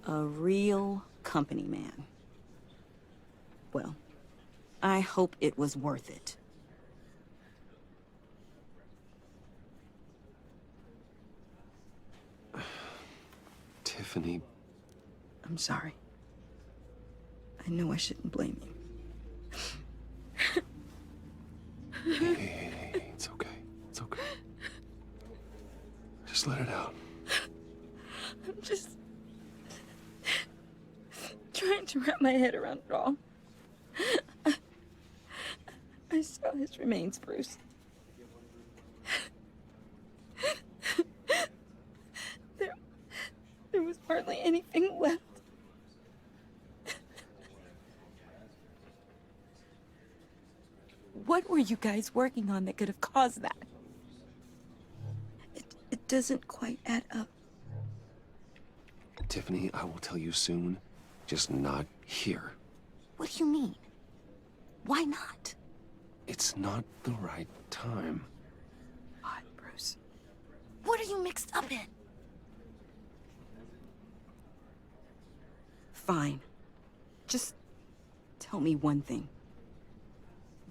A real company man. Well, I hope it was worth it. Tiffany. I'm sorry. I know I shouldn't blame you. Hey, it's okay. It's okay. Just let it out. I'm just trying to wrap my head around it all. I saw his remains, Bruce. There was hardly anything left. What were you guys working on that could have caused that? It doesn't quite add up. Tiffany, I will tell you soon. Just not here. What do you mean? Why not? It's not the right time. What, Bruce? What are you mixed up in? Fine. Just tell me one thing.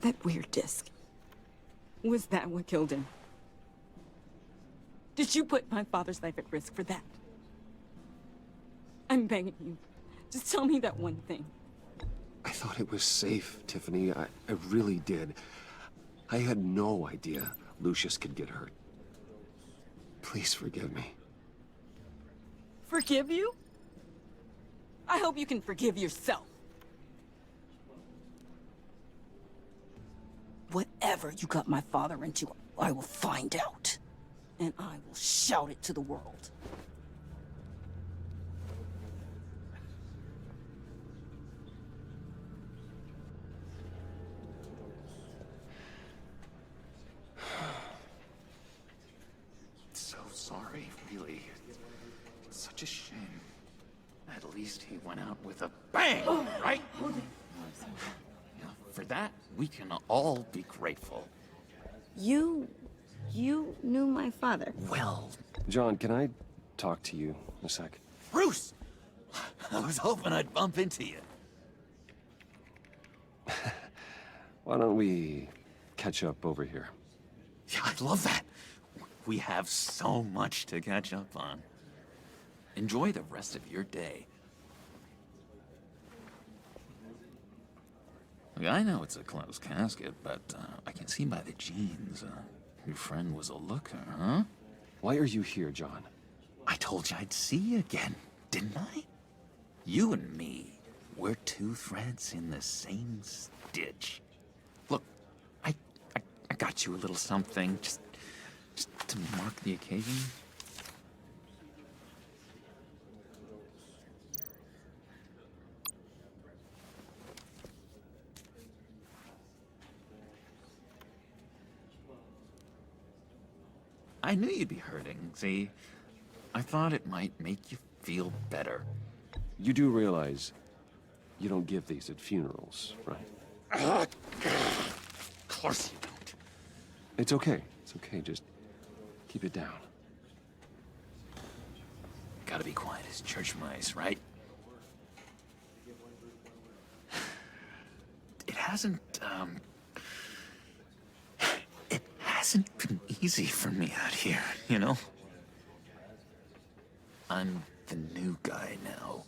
That weird disc. Was that what killed him? Did you put my father's life at risk for that? I'm begging you. Just tell me that one thing. I thought it was safe, Tiffany. I really did. I had no idea Lucius could get hurt. Please forgive me. Forgive you? I hope you can forgive yourself. Whatever you got my father into, I will find out. And I will shout it to the world. So sorry, really. It's such a shame. At least he went out with a bang, right? Yeah, for that, we can all be grateful. You knew my father. Well... John, can I talk to you a sec? Bruce! I was hoping I'd bump into you. Why don't we catch up over here? Yeah, I'd love that. We have so much to catch up on. Enjoy the rest of your day. Look, I know it's a closed casket, but I can see by the jeans, your friend was a looker, huh? Why are you here, John? I told you I'd see you again, didn't I? You and me, we're two threads in the same stitch. Look, I got you a little something, just to mark the occasion. I knew you'd be hurting, see? I thought it might make you feel better. You do realize you don't give these at funerals, right? Of course you don't. It's okay. It's okay. Just keep it down. Gotta be quiet as church mice, right? It hasn't been easy for me out here, you know? I'm the new guy now.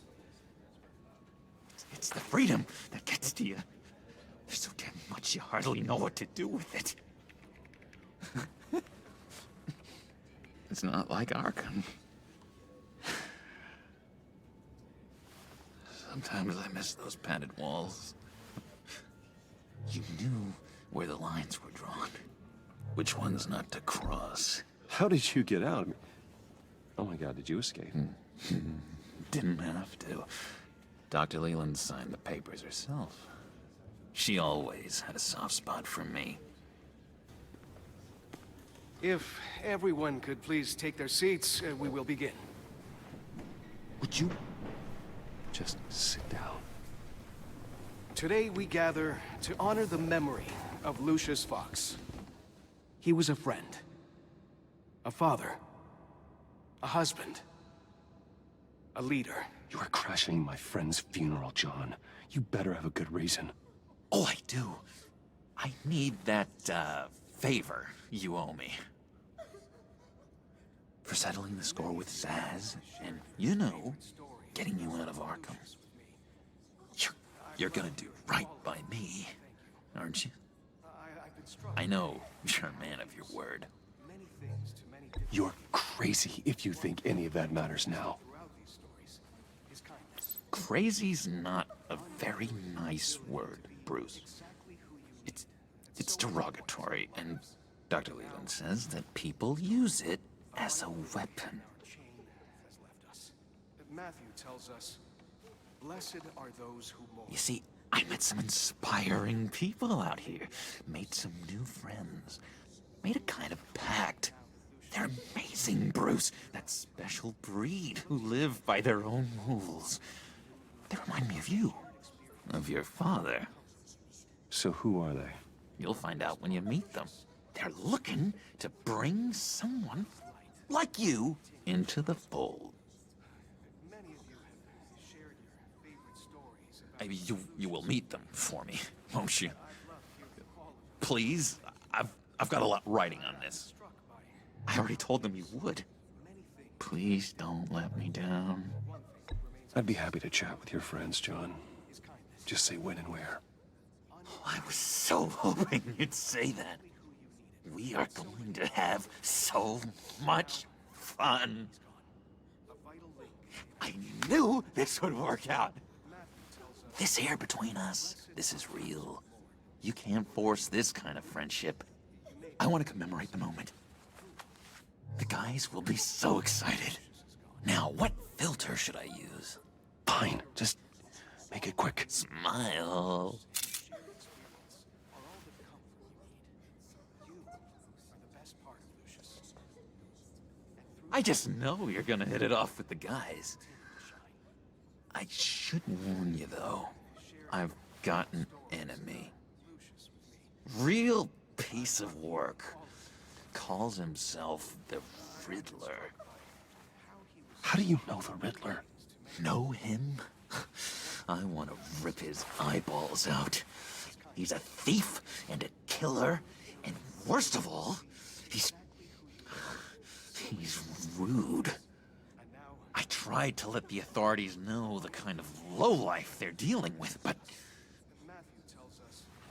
It's the freedom that gets to you. There's so damn much you hardly know what to do with it. It's not like Arkham. Sometimes I miss those padded walls. You knew where the lines were drawn. Which ones not to cross. How did you get out? I mean, oh my God, did you escape? Didn't have to. Dr. Leland signed the papers herself. She always had a soft spot for me. If everyone could please take their seats, we will begin. Would you just sit down? Today we gather to honor the memory of Lucius Fox. He was a friend, a father, a husband, a leader. You are crashing my friend's funeral, John. You better have a good reason. Oh, I do. I need that, favor you owe me. For settling the score with Zaz, and, you know, getting you out of Arkham. You're gonna do right by me, aren't you? I know you're a man of your word. You're crazy if you think any of that matters now. Crazy's not a very nice word, Bruce. It's derogatory, and Dr. Leland says that people use it as a weapon. Matthew tells us, blessed are those who mourn. You see, I met some inspiring people out here, made some new friends, made a kind of pact. They're amazing, Bruce. That special breed who live by their own rules. They remind me of you, of your father. So who are they? You'll find out when you meet them. They're looking to bring someone like you into the fold. You will meet them for me, won't you? Please, I've got a lot riding on this. I already told them you would. Please don't let me down. I'd be happy to chat with your friends, John. Just say when and where. I was so hoping you'd say that. We are going to have so much fun. I knew this would work out. This air between us, this is real. You can't force this kind of friendship. I want to commemorate the moment. The guys will be so excited. Now, what filter should I use? Fine, just make it quick. Smile. I just know you're gonna hit it off with the guys. I should warn you, though. I've got an enemy. Real piece of work. Calls himself the Riddler. How do you know the Riddler? Know him? I want to rip his eyeballs out. He's a thief and a killer, and worst of all, he's rude. I tried to let the authorities know the kind of lowlife they're dealing with, but...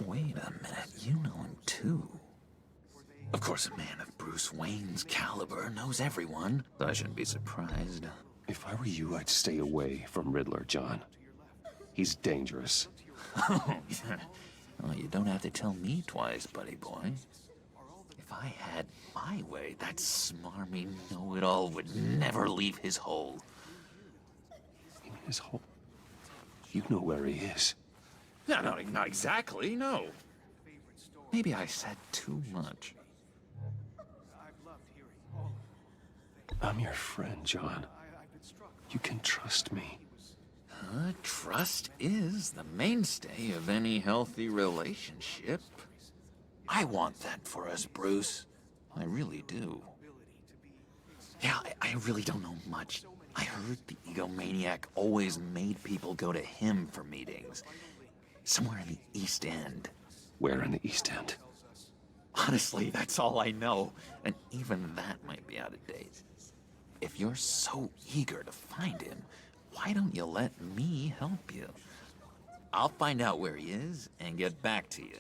Wait a minute, you know him too. Of course, a man of Bruce Wayne's caliber knows everyone, so I shouldn't be surprised. If I were you, I'd stay away from Riddler, John. He's dangerous. Oh, yeah. Well, you don't have to tell me twice, buddy boy. If I had my way, that smarmy know-it-all would never leave his hole. His hole? You know where he is. No, not exactly, no. Maybe I said too much. I'm your friend, John. You can trust me. Trust is the mainstay of any healthy relationship. I want that for us, Bruce. I really do. Yeah, I really don't know much. I heard the egomaniac always made people go to him for meetings. Somewhere in the East End. Where in the East End? Honestly, that's all I know. And even that might be out of date. If you're so eager to find him, why don't you let me help you? I'll find out where he is and get back to you.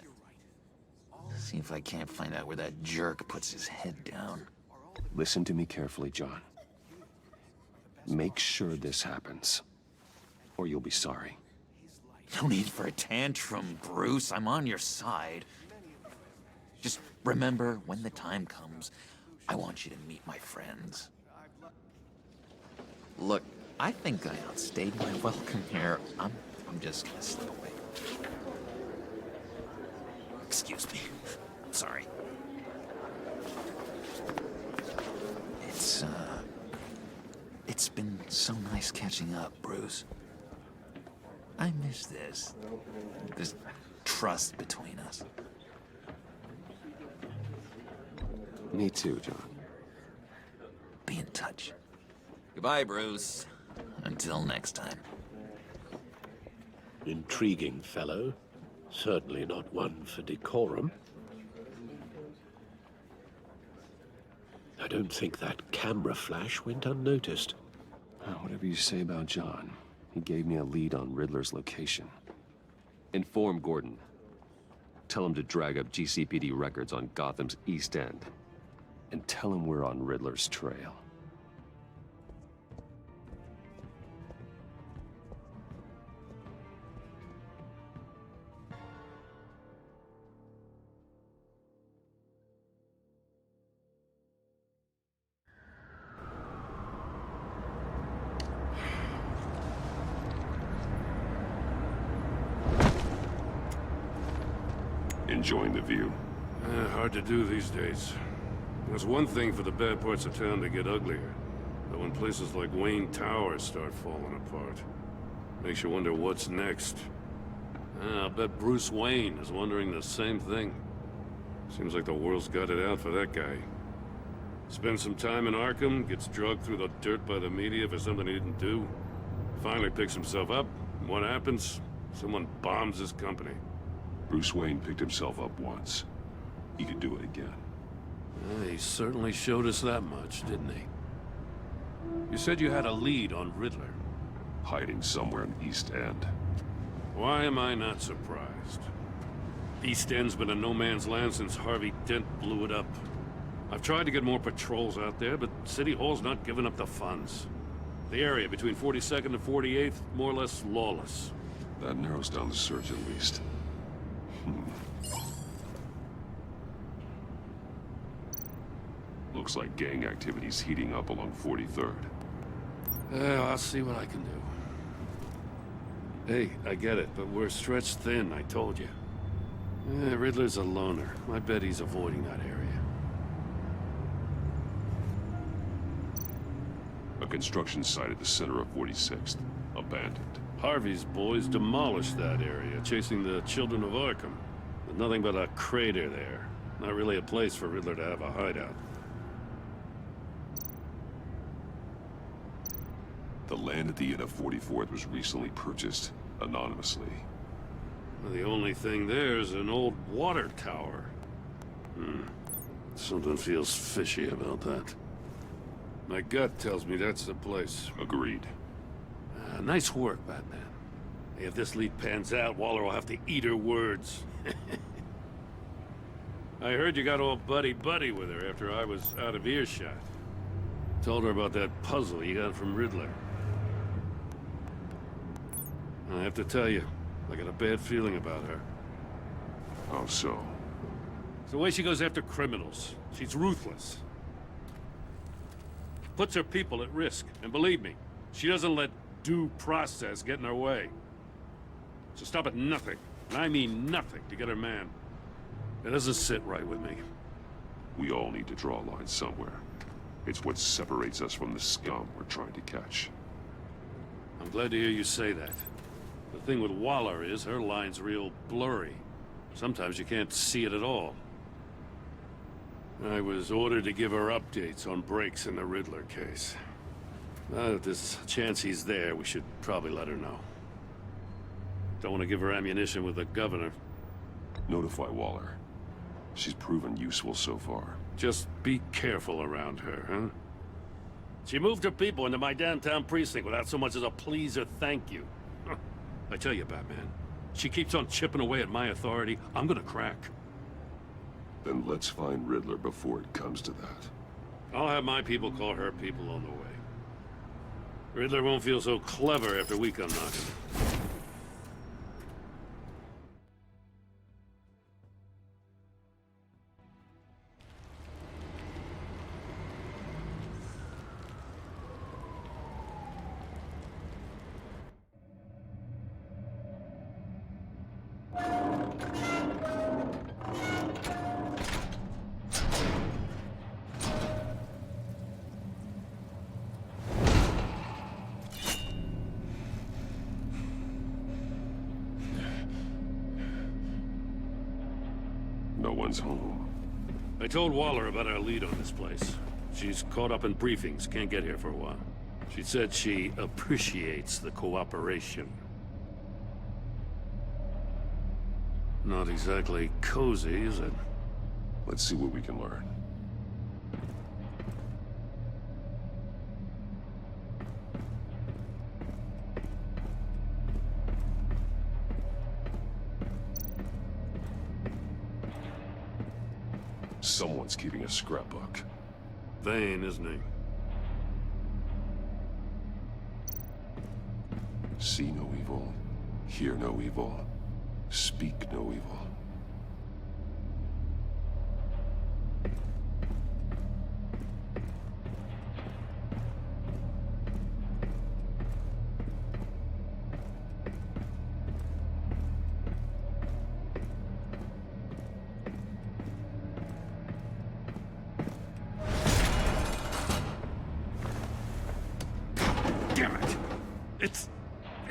See if I can't find out where that jerk puts his head down. Listen to me carefully, John. Make sure this happens, or you'll be sorry. No need for a tantrum, Bruce. I'm on your side. Just remember, when the time comes, I want you to meet my friends. Look, I think I outstayed my welcome here. I'm just gonna slip away. Excuse me. Sorry. It's been so nice catching up, Bruce. I miss this trust between us. Me too, John. Be in touch. Goodbye, Bruce. Until next time. Intriguing fellow. Certainly not one for decorum. I don't think that camera flash went unnoticed. Whatever you say about John, he gave me a lead on Riddler's location. Inform Gordon. Tell him to drag up GCPD records on Gotham's East End. And tell him we're on Riddler's trail. Enjoying the view. Hard to do these days. There's one thing for the bad parts of town to get uglier. But when places like Wayne Tower start falling apart, makes you wonder what's next. I'll bet Bruce Wayne is wondering the same thing. Seems like the world's got it out for that guy. Spends some time in Arkham, gets drugged through the dirt by the media for something he didn't do. Finally picks himself up, and what happens? Someone bombs his company. Bruce Wayne picked himself up once. He could do it again. He certainly showed us that much, didn't he? You said you had a lead on Riddler. Hiding somewhere in East End. Why am I not surprised? East End's been a no-man's land since Harvey Dent blew it up. I've tried to get more patrols out there, but City Hall's not giving up the funds. The area between 42nd and 48th, more or less lawless. That narrows down the search at least. Looks like gang activity's heating up along 43rd. I'll see what I can do. Hey, I get it, but we're stretched thin, I told you. Riddler's a loner. I bet he's avoiding that area. A construction site at the center of 46th. Abandoned. Harvey's boys demolished that area, chasing the children of Arkham. But nothing but a crater there. Not really a place for Riddler to have a hideout. The land at the end of 44th was recently purchased, anonymously. The only thing there is an old water tower. Something feels fishy about that. My gut tells me that's the place. Agreed. Nice work, Batman. If this lead pans out, Waller will have to eat her words. I heard you got all buddy-buddy with her after I was out of earshot. Told her about that puzzle you got from Riddler. I have to tell you, I got a bad feeling about her. How so? It's the way she goes after criminals. She's ruthless. Puts her people at risk, and believe me, she doesn't let due process get in her way. So stop at nothing, and I mean nothing, to get her man. It doesn't sit right with me. We all need to draw a line somewhere. It's what separates us from the scum we're trying to catch. I'm glad to hear you say that. The thing with Waller is her line's real blurry. Sometimes you can't see it at all. I was ordered to give her updates on breaks in the Riddler case. If there's a chance he's there, we should probably let her know. Don't want to give her ammunition with the governor. Notify Waller. She's proven useful so far. Just be careful around her, huh? She moved her people into my downtown precinct without so much as a please or thank you. I tell you, Batman, she keeps on chipping away at my authority, I'm gonna crack. Then let's find Riddler before it comes to that. I'll have my people call her people on the way. Riddler won't feel so clever after we come knocking. Gavin's home. I told Waller about our lead on this place. She's caught up in briefings, can't get here for a while. She said she appreciates the cooperation. Not exactly cozy, is it? Let's see what we can learn. Someone's keeping a scrapbook. Vain, isn't he? See no evil, hear no evil, speak no evil. Damn it! It's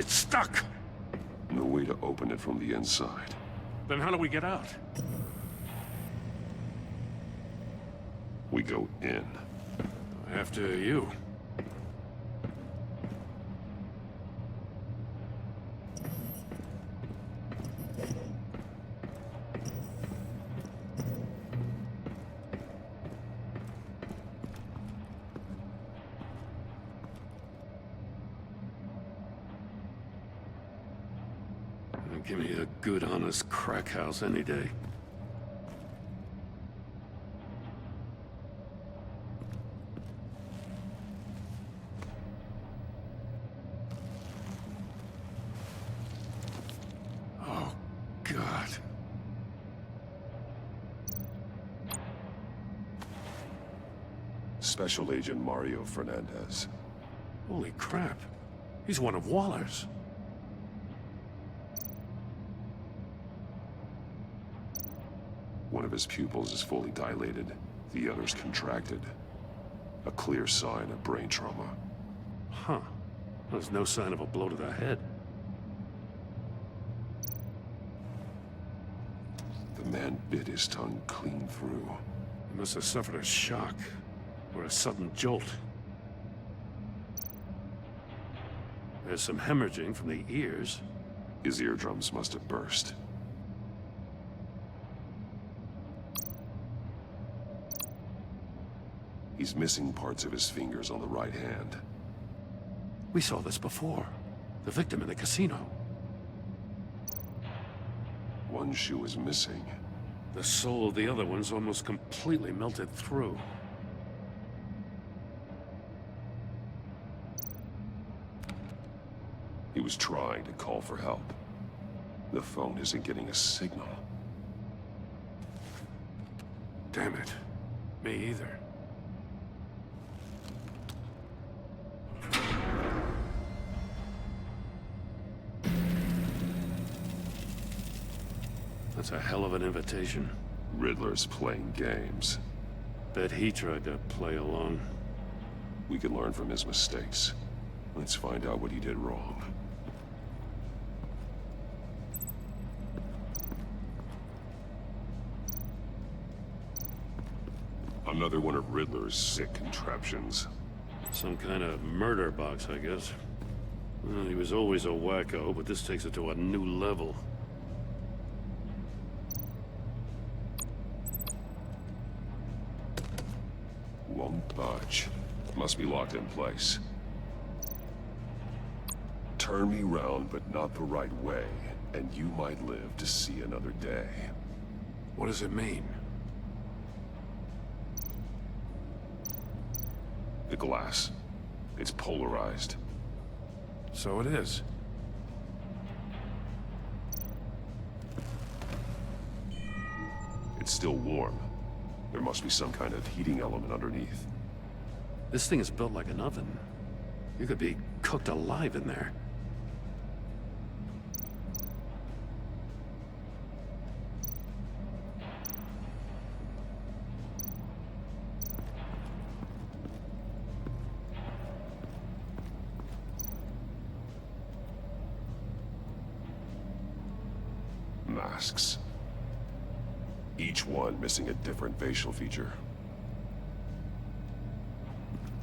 stuck! No way to open it from the inside. Then how do we get out? We go in. After you. Give me a good, honest crack house any day. Oh, God. Special Agent Mario Fernandez. Holy crap. He's one of Waller's. One of his pupils is fully dilated, the other's contracted. A clear sign of brain trauma. Huh. There's no sign of a blow to the head. The man bit his tongue clean through. He must have suffered a shock, or a sudden jolt. There's some hemorrhaging from the ears. His eardrums must have burst. He's missing parts of his fingers on the right hand. We saw this before. The victim in the casino. One shoe is missing. The sole of the other one's almost completely melted through. He was trying to call for help. The phone isn't getting a signal. Damn it. Me either. That's a hell of an invitation. Riddler's playing games. Bet he tried to play along. We can learn from his mistakes. Let's find out what he did wrong. Another one of Riddler's sick contraptions. Some kind of murder box, I guess. Well, he was always a wacko, but this takes it to a new level. Won't budge. Must be locked in place. Turn me round, but not the right way, and you might live to see another day. What does it mean? The glass. It's polarized. So it is. It's still warm. There must be some kind of heating element underneath. This thing is built like an oven. You could be cooked alive in there. Masks. Each one missing a different facial feature.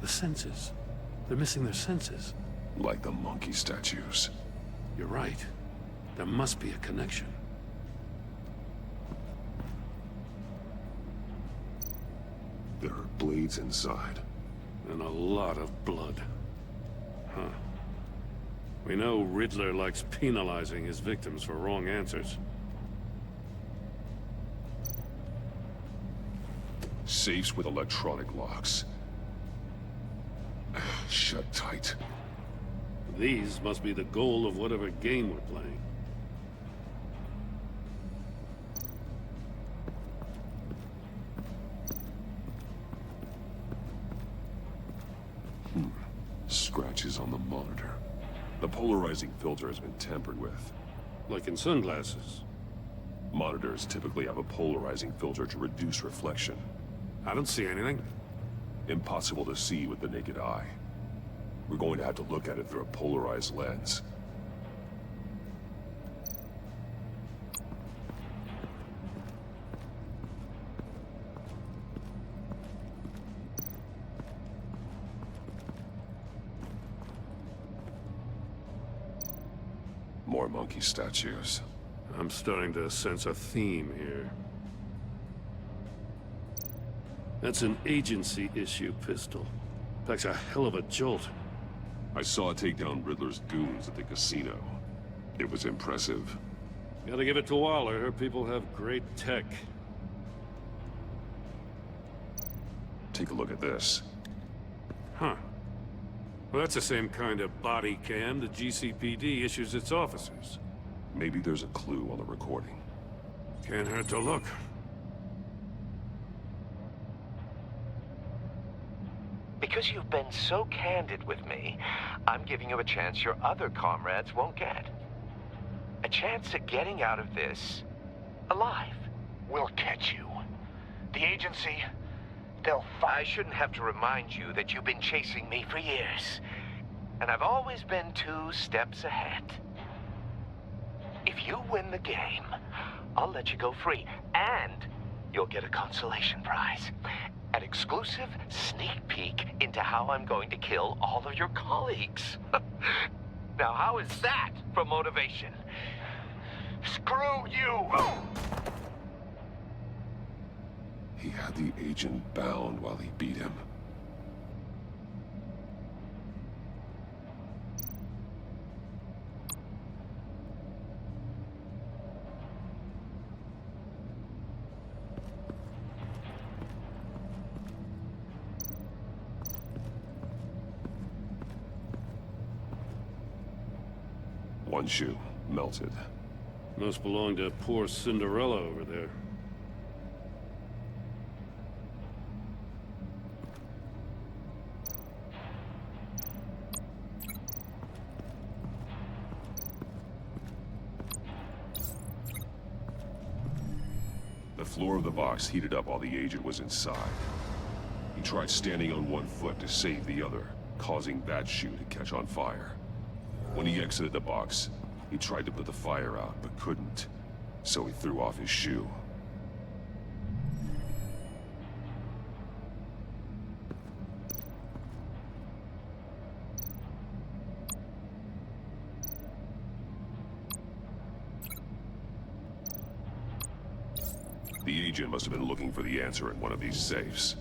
The senses. They're missing their senses. Like the monkey statues. You're right. There must be a connection. There are blades inside. And a lot of blood. Huh. We know Riddler likes penalizing his victims for wrong answers. Safes with electronic locks. Shut tight. These must be the goal of whatever game we're playing. Scratches on the monitor. The polarizing filter has been tampered with. Like in sunglasses. Monitors typically have a polarizing filter to reduce reflection. I don't see anything. Impossible to see with the naked eye. We're going to have to look at it through a polarized lens. More monkey statues. I'm starting to sense a theme here. That's an agency-issue pistol. Packs a hell of a jolt. I saw it take down Riddler's goons at the casino. It was impressive. Gotta give it to Waller. Her people have great tech. Take a look at this. Huh. Well, that's the same kind of body cam the GCPD issues its officers. Maybe there's a clue on the recording. Can't hurt to look. Because you've been so candid with me, I'm giving you a chance your other comrades won't get. A chance at getting out of this alive. We'll catch you. The agency, they'll I shouldn't have to remind you that you've been chasing me for years. And I've always been 2 steps ahead. If you win the game, I'll let you go free. And you'll get a consolation prize. An exclusive sneak peek into how I'm going to kill all of your colleagues. Now, how is that for motivation? Screw you! He had the agent bound while he beat him. One shoe, melted. Must belong to poor Cinderella over there. The floor of the box heated up while the agent was inside. He tried standing on one foot to save the other, causing that shoe to catch on fire. When he exited the box, he tried to put the fire out, but couldn't, so he threw off his shoe. The agent must have been looking for the answer in one of these safes.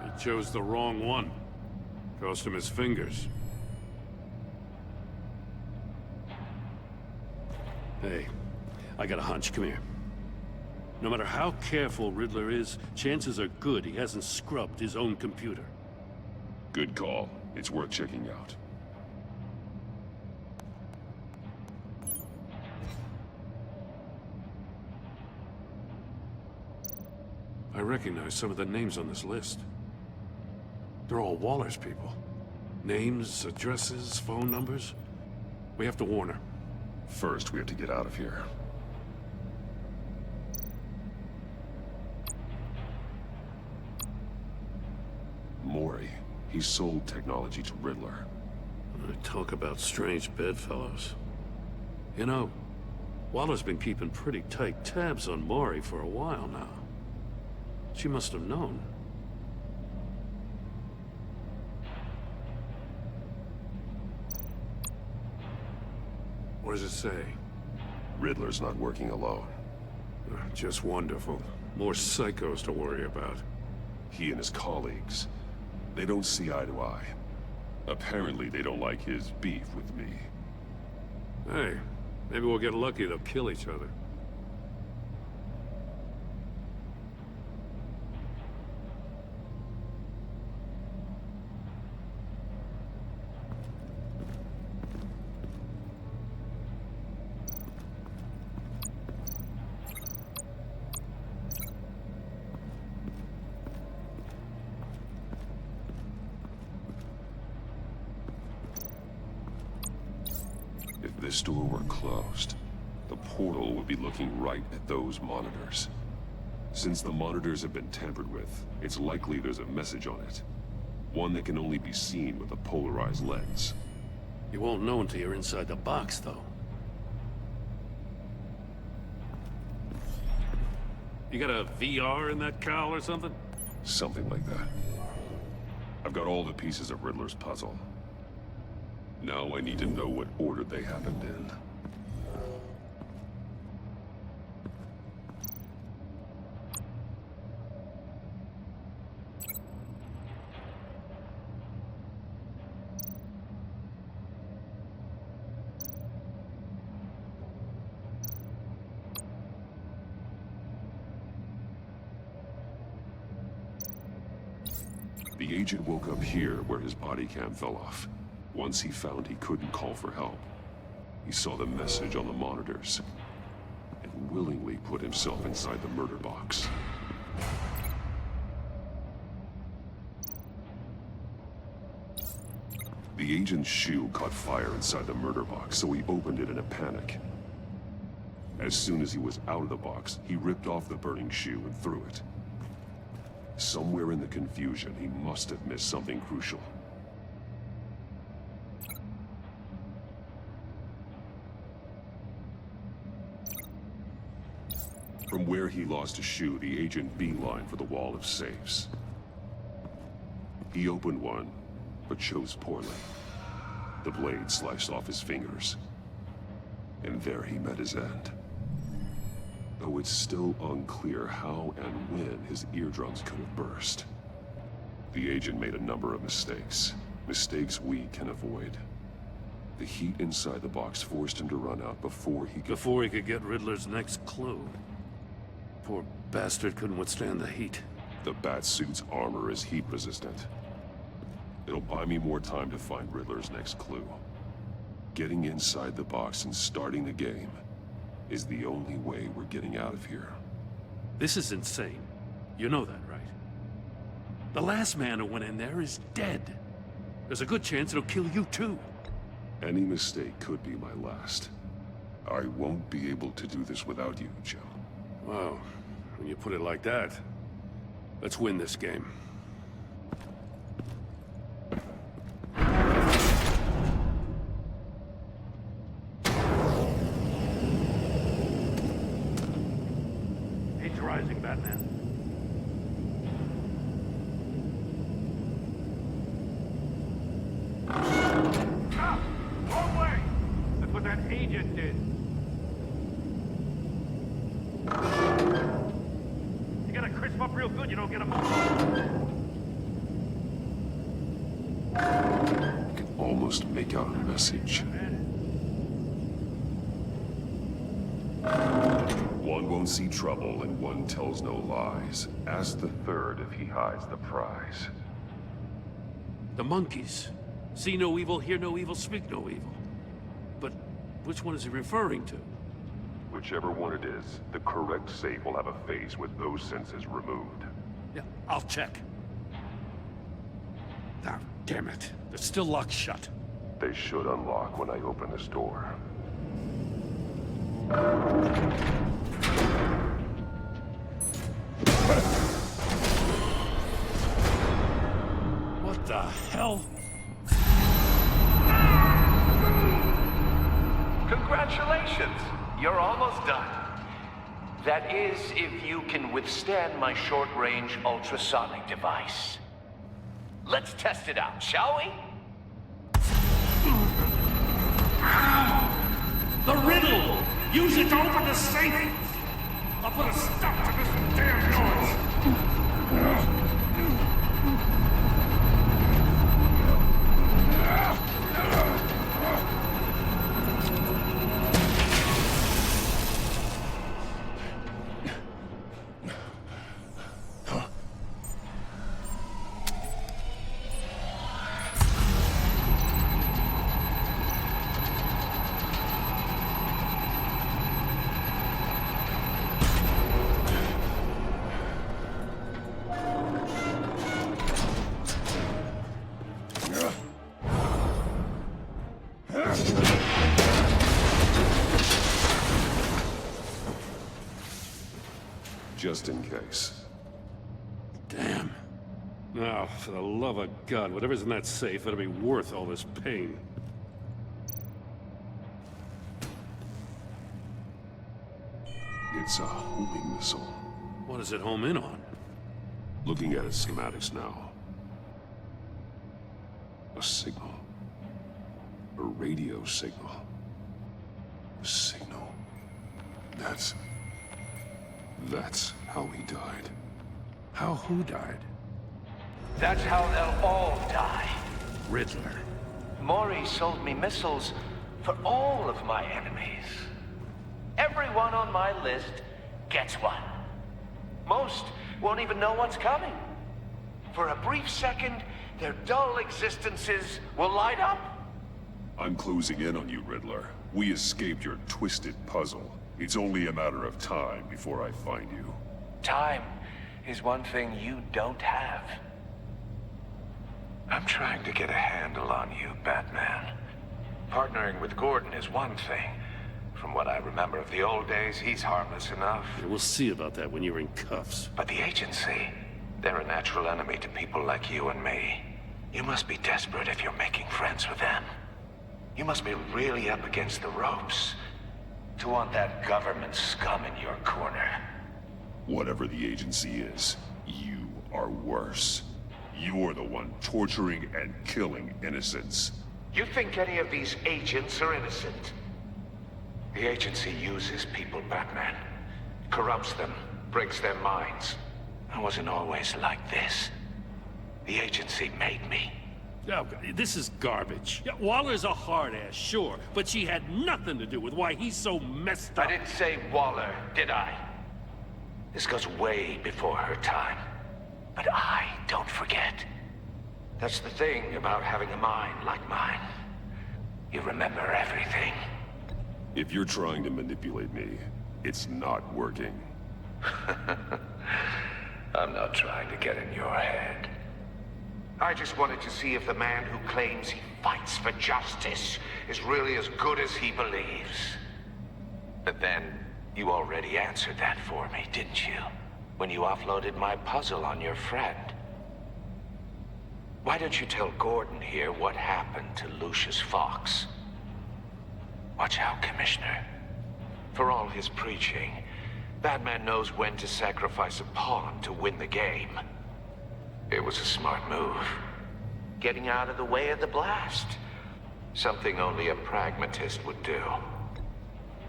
He chose the wrong one. Cost him his fingers. Hey, I got a hunch. Come here. No matter how careful Riddler is, chances are good he hasn't scrubbed his own computer. Good call. It's worth checking out. I recognize some of the names on this list. They're all Waller's people. Names, addresses, phone numbers. We have to warn her. First, we have to get out of here. Mori. He sold technology to Riddler. I talk about strange bedfellows. You know, Waller's been keeping pretty tight tabs on Maury for a while now. She must have known. What does it say? Riddler's not working alone. Just wonderful. More psychos to worry about. He and his colleagues, they don't see eye to eye. Apparently they don't like his beef with me. Hey, maybe we'll get lucky they'll kill each other. If this door were closed, the portal would be looking right at those monitors. Since the monitors have been tampered with, it's likely there's a message on it. One that can only be seen with a polarized lens. You won't know until you're inside the box, though. You got a VR in that cowl or something? Something like that. I've got all the pieces of Riddler's puzzle. Now I need to know what order they happened in. The agent woke up here where his body cam fell off. Once he found he couldn't call for help, he saw the message on the monitors and willingly put himself inside the murder box. The agent's shoe caught fire inside the murder box, so he opened it in a panic. As soon as he was out of the box, he ripped off the burning shoe and threw it. Somewhere in the confusion, he must have missed something crucial. From where he lost a shoe, the agent beelined for the wall of safes. He opened one, but chose poorly. The blade sliced off his fingers. And there he met his end. Though it's still unclear how and when his eardrums could have burst. The agent made a number of mistakes. Mistakes we can avoid. The heat inside the box forced him to run out before he could get Riddler's next clue. Poor bastard couldn't withstand the heat. The Batsuit's armor is heat resistant. It'll buy me more time to find Riddler's next clue. Getting inside the box and starting the game is the only way we're getting out of here. This is insane. You know that, right? The last man who went in there is dead. There's a good chance it'll kill you too. Any mistake could be my last. I won't be able to do this without you, Jim. Wow, when you put it like that, let's win this game. Heat's rising, Batman. Ah! Wrong way! That's what that agent did. You gotta crisp up real good, you don't get them. I can almost make out a message. One won't see trouble and one tells no lies. Ask the third if he hides the prize. The monkeys. See no evil, hear no evil, speak no evil. But which one is he referring to? Whichever one it is, the correct safe will have a face with those senses removed. Yeah, I'll check. Ah, damn it. They're still locked shut. They should unlock when I open this door. What the hell? Congratulations! You're almost That is, if you can withstand my short-range ultrasonic device. Let's test it out, shall we? The riddle! Use it to open the safe! I'll put a stop to this damn noise! Just in case. Damn. Now, for the love of God, whatever's in that safe better be worth all this pain. It's a homing missile. What does it home in on? Looking at its schematics now. A signal. A radio signal. A signal. That's how he died. How who died? That's how they'll all die. Riddler. Maury sold me missiles for all of my enemies. Everyone on my list gets one. Most won't even know what's coming. For a brief second, their dull existences will light up. I'm closing in on you, Riddler. We escaped your twisted puzzle. It's only a matter of time before I find you. Time is one thing you don't have. I'm trying to get a handle on you, Batman. Partnering with Gordon is one thing. From what I remember of the old days, he's harmless enough. Yeah, we'll see about that when you're in cuffs. But the agency, they're a natural enemy to people like you and me. You must be desperate if you're making friends with them. You must be really up against the ropes to want that government scum in your corner. Whatever the agency is, you are worse. You're the one torturing and killing innocents. You think any of these agents are innocent? The agency uses people, Batman. Corrupts them, breaks their minds. I wasn't always like this. The agency made me. Oh, this is garbage. Yeah, Waller's a hard-ass, sure, but she had nothing to do with why he's so messed up. I didn't say Waller, did I? This goes way before her time. But I don't forget. That's the thing about having a mind like mine. You remember everything. If you're trying to manipulate me, it's not working. I'm not trying to get in your head. I just wanted to see if the man who claims he fights for justice is really as good as he believes. But then, you already answered that for me, didn't you? When you offloaded my puzzle on your friend. Why don't you tell Gordon here what happened to Lucius Fox? Watch out, Commissioner. For all his preaching, Batman knows when to sacrifice a pawn to win the game. It was a smart move. Getting out of the way of the blast. Something only a pragmatist would do.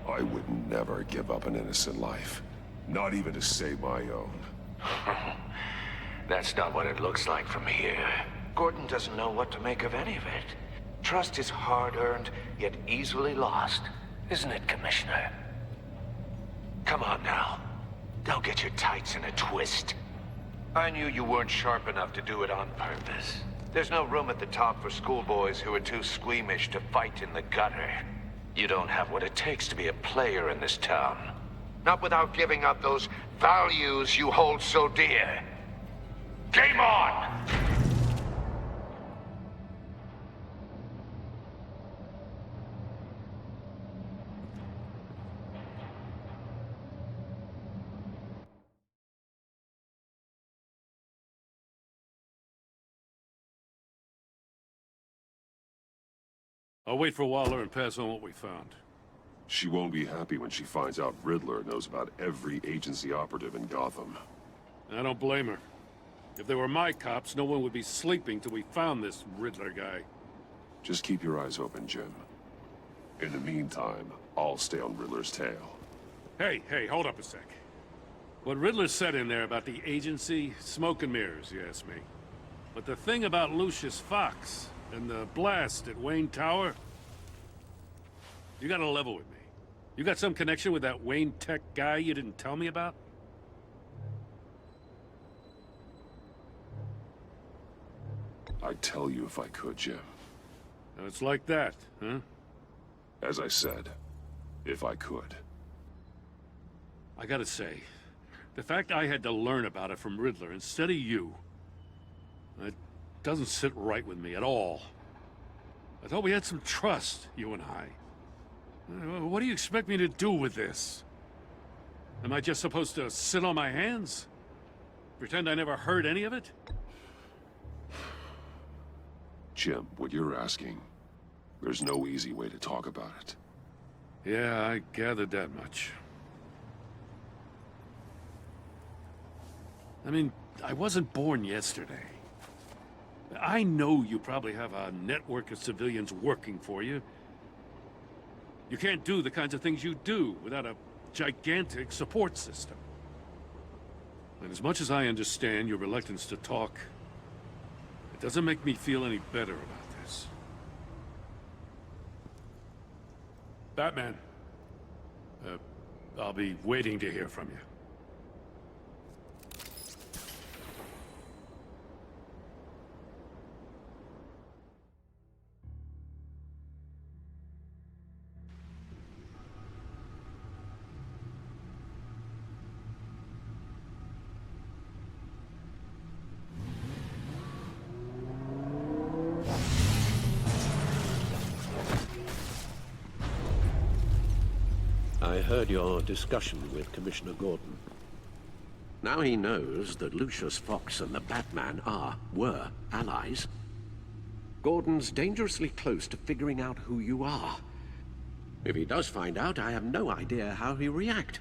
I would never give up an innocent life. Not even to save my own. That's not what it looks like from here. Gordon doesn't know what to make of any of it. Trust is hard-earned, yet easily lost. Isn't it, Commissioner? Come on now. Don't get your tights in a twist. I knew you weren't sharp enough to do it on purpose. There's no room at the top for schoolboys who are too squeamish to fight in the gutter. You don't have what it takes to be a player in this town. Not without giving up those values you hold so dear. Game on! I'll wait for Waller and pass on what we found. She won't be happy when she finds out Riddler knows about every agency operative in Gotham. I don't blame her. If they were my cops, no one would be sleeping till we found this Riddler guy. Just keep your eyes open, Jim. In the meantime, I'll stay on Riddler's tail. Hey, hold up a sec. What Riddler said in there about the agency, smoke and mirrors, you ask me. But the thing about Lucius Fox and the blast at Wayne Tower, you gotta level with me. You got some connection with that Wayne Tech guy you didn't tell me about? I'd tell you if I could, Jim. Now it's like that, huh? As I said, if I could. I gotta say, the fact I had to learn about it from Riddler instead of you, it doesn't sit right with me at all. I thought we had some trust, you and I. What do you expect me to do with this? Am I just supposed to sit on my hands? Pretend I never heard any of it? Jim, what you're asking, there's no easy way to talk about it. Yeah, I gathered that much. I mean, I wasn't born yesterday. I know you probably have a network of civilians working for you. You can't do the kinds of things you do without a gigantic support system. And as much as I understand your reluctance to talk, it doesn't make me feel any better about this. Batman, I'll be waiting to hear from you. I heard your discussion with Commissioner Gordon. Now he knows that Lucius Fox and the Batman were allies. Gordon's dangerously close to figuring out who you are. If he does find out, I have no idea how he'll react.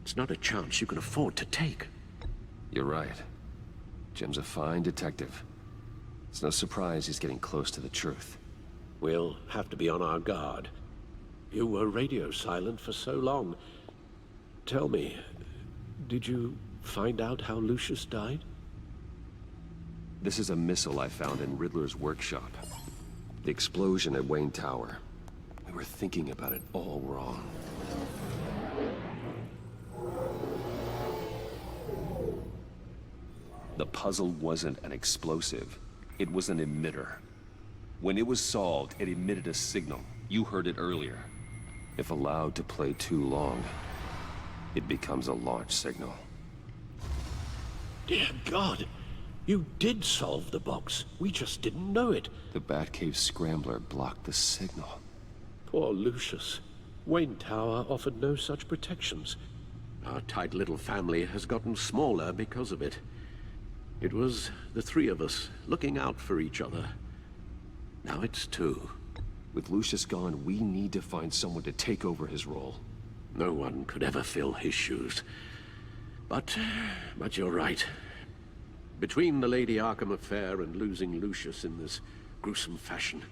It's not a chance you can afford to take. You're right. Jim's a fine detective. It's no surprise he's getting close to the truth. We'll have to be on our guard. You were radio silent for so long. Tell me, did you find out how Lucius died? This is a missile I found in Riddler's workshop. The explosion at Wayne Tower. We were thinking about it all wrong. The puzzle wasn't an explosive. It was an emitter. When it was solved, it emitted a signal. You heard it earlier. If allowed to play too long, it becomes a launch signal. Dear God, you did solve the box. We just didn't know it. The Batcave scrambler blocked the signal. Poor Lucius. Wayne Tower offered no such protections. Our tight little family has gotten smaller because of it. It was the three of us looking out for each other. Now it's two. With Lucius gone, we need to find someone to take over his role. No one could ever fill his shoes. But you're right. Between the Lady Arkham affair and losing Lucius in this gruesome fashion,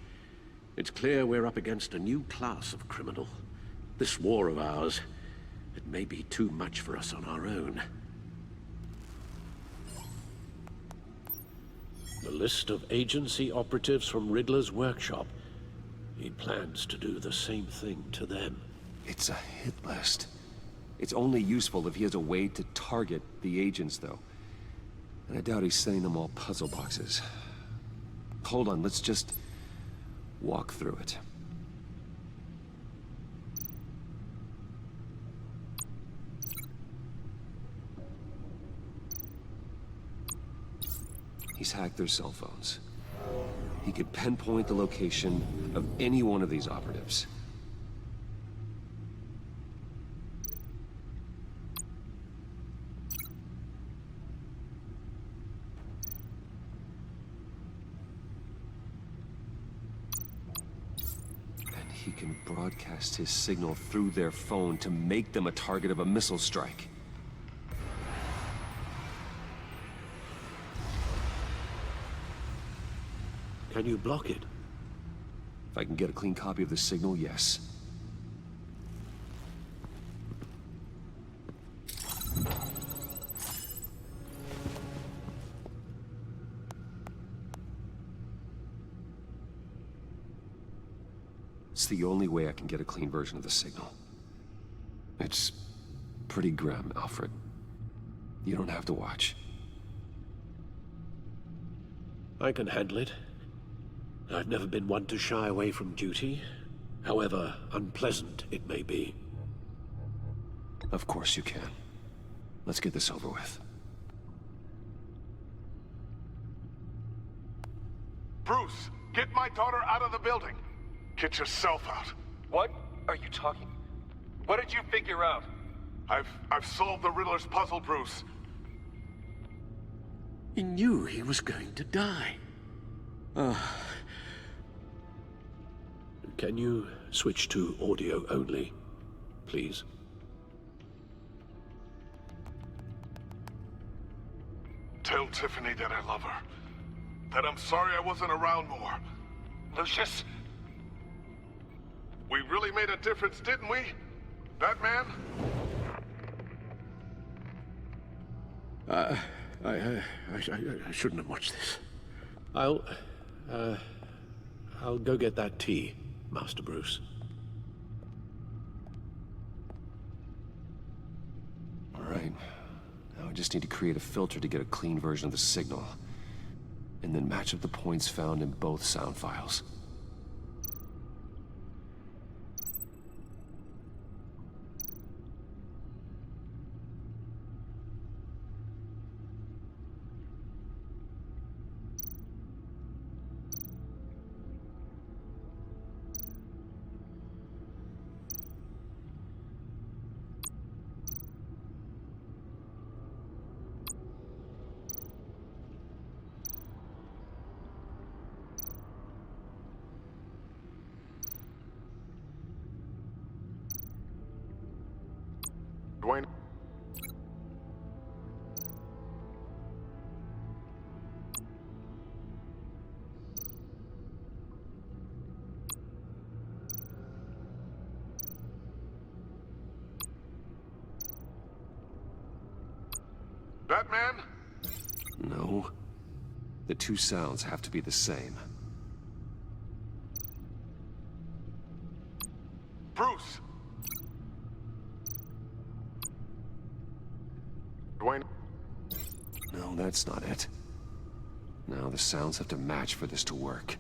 it's clear we're up against a new class of criminal. This war of ours, it may be too much for us on our own. The list of agency operatives from Riddler's workshop. He plans to do the same thing to them. It's a hit list. It's only useful if he has a way to target the agents, though. And I doubt he's sending them all puzzle boxes. Hold on, let's just walk through it. He's hacked their cell phones. He could pinpoint the location of any one of these operatives. And he can broadcast his signal through their phone to make them a target of a missile strike. Can you block it? If I can get a clean copy of the signal, yes. It's the only way I can get a clean version of the signal. It's pretty grim, Alfred. You don't have to watch. I can handle it. I've never been one to shy away from duty, however unpleasant it may be. Of course you can. Let's get this over with. Bruce, get my daughter out of the building. Get yourself out. What are you talking? What did you figure out? I've solved the Riddler's puzzle, Bruce. He knew he was going to die. Can you switch to audio only, please? Tell Tiffany that I love her. That I'm sorry I wasn't around more. Lucius? We really made a difference, didn't we? Batman? I shouldn't have watched this. I'll go get that tea, Master Bruce. All right. Now I just need to create a filter to get a clean version of the signal. And then match up the points found in both sound files. Dwayne? Batman? No. The two sounds have to be the same. Bruce! Dwayne? No, that's not it. Now the sounds have to match for this to work.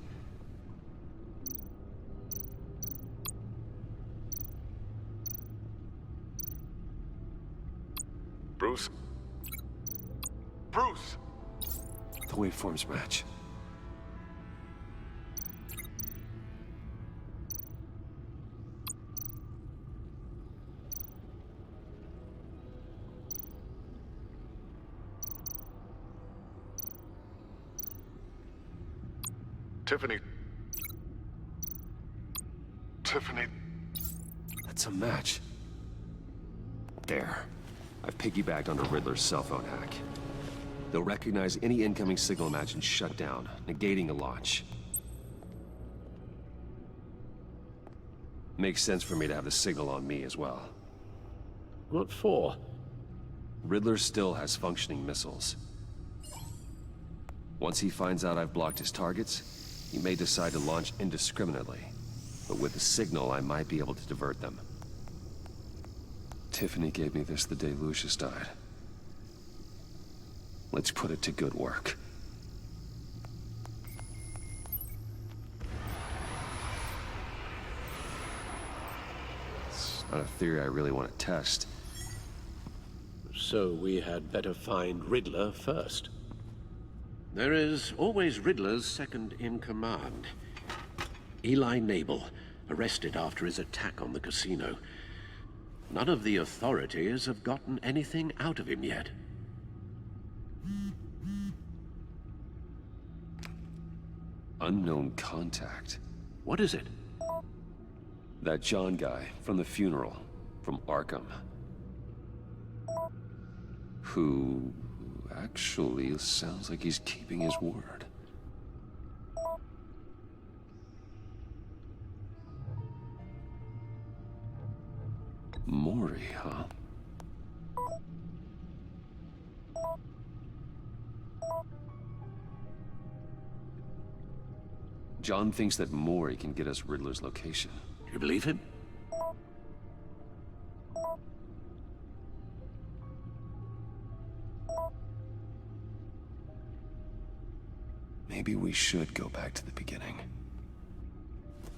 Bruce? Bruce! The waveforms match. Tiffany. Tiffany. That's a match. There. I've piggybacked onto Riddler's cell phone hack. They'll recognize any incoming signal match and shut down, negating a launch. Makes sense for me to have the signal on me as well. What for? Riddler still has functioning missiles. Once he finds out I've blocked his targets, he may decide to launch indiscriminately. But with the signal, I might be able to divert them. Tiffany gave me this the day Lucius died. Let's put it to good work. It's not a theory I really want to test. So we had better find Riddler first. There is always Riddler's second in command. Eli Nabel, arrested after his attack on the casino. None of the authorities have gotten anything out of him yet. Unknown contact. What is it? That John guy from the funeral, from Arkham. Who actually sounds like he's keeping his word. Maury, huh? John thinks that Maury can get us Riddler's location. You believe him? Maybe we should go back to the beginning.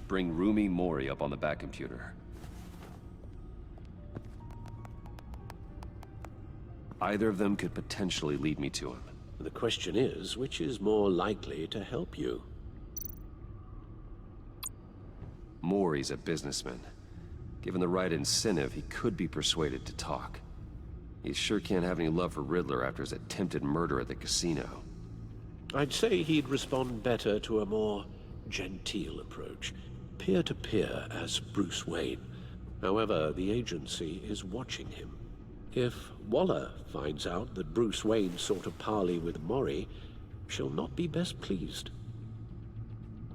Bring Roomy Maury up on the back computer. Either of them could potentially lead me to him. The question is, which is more likely to help you? Maury's a businessman. Given the right incentive, he could be persuaded to talk. He sure can't have any love for Riddler after his attempted murder at the casino. I'd say he'd respond better to a more genteel approach, peer-to-peer as Bruce Wayne. However, the agency is watching him. If Waller finds out that Bruce Wayne sought a parley with Maury, she'll not be best pleased.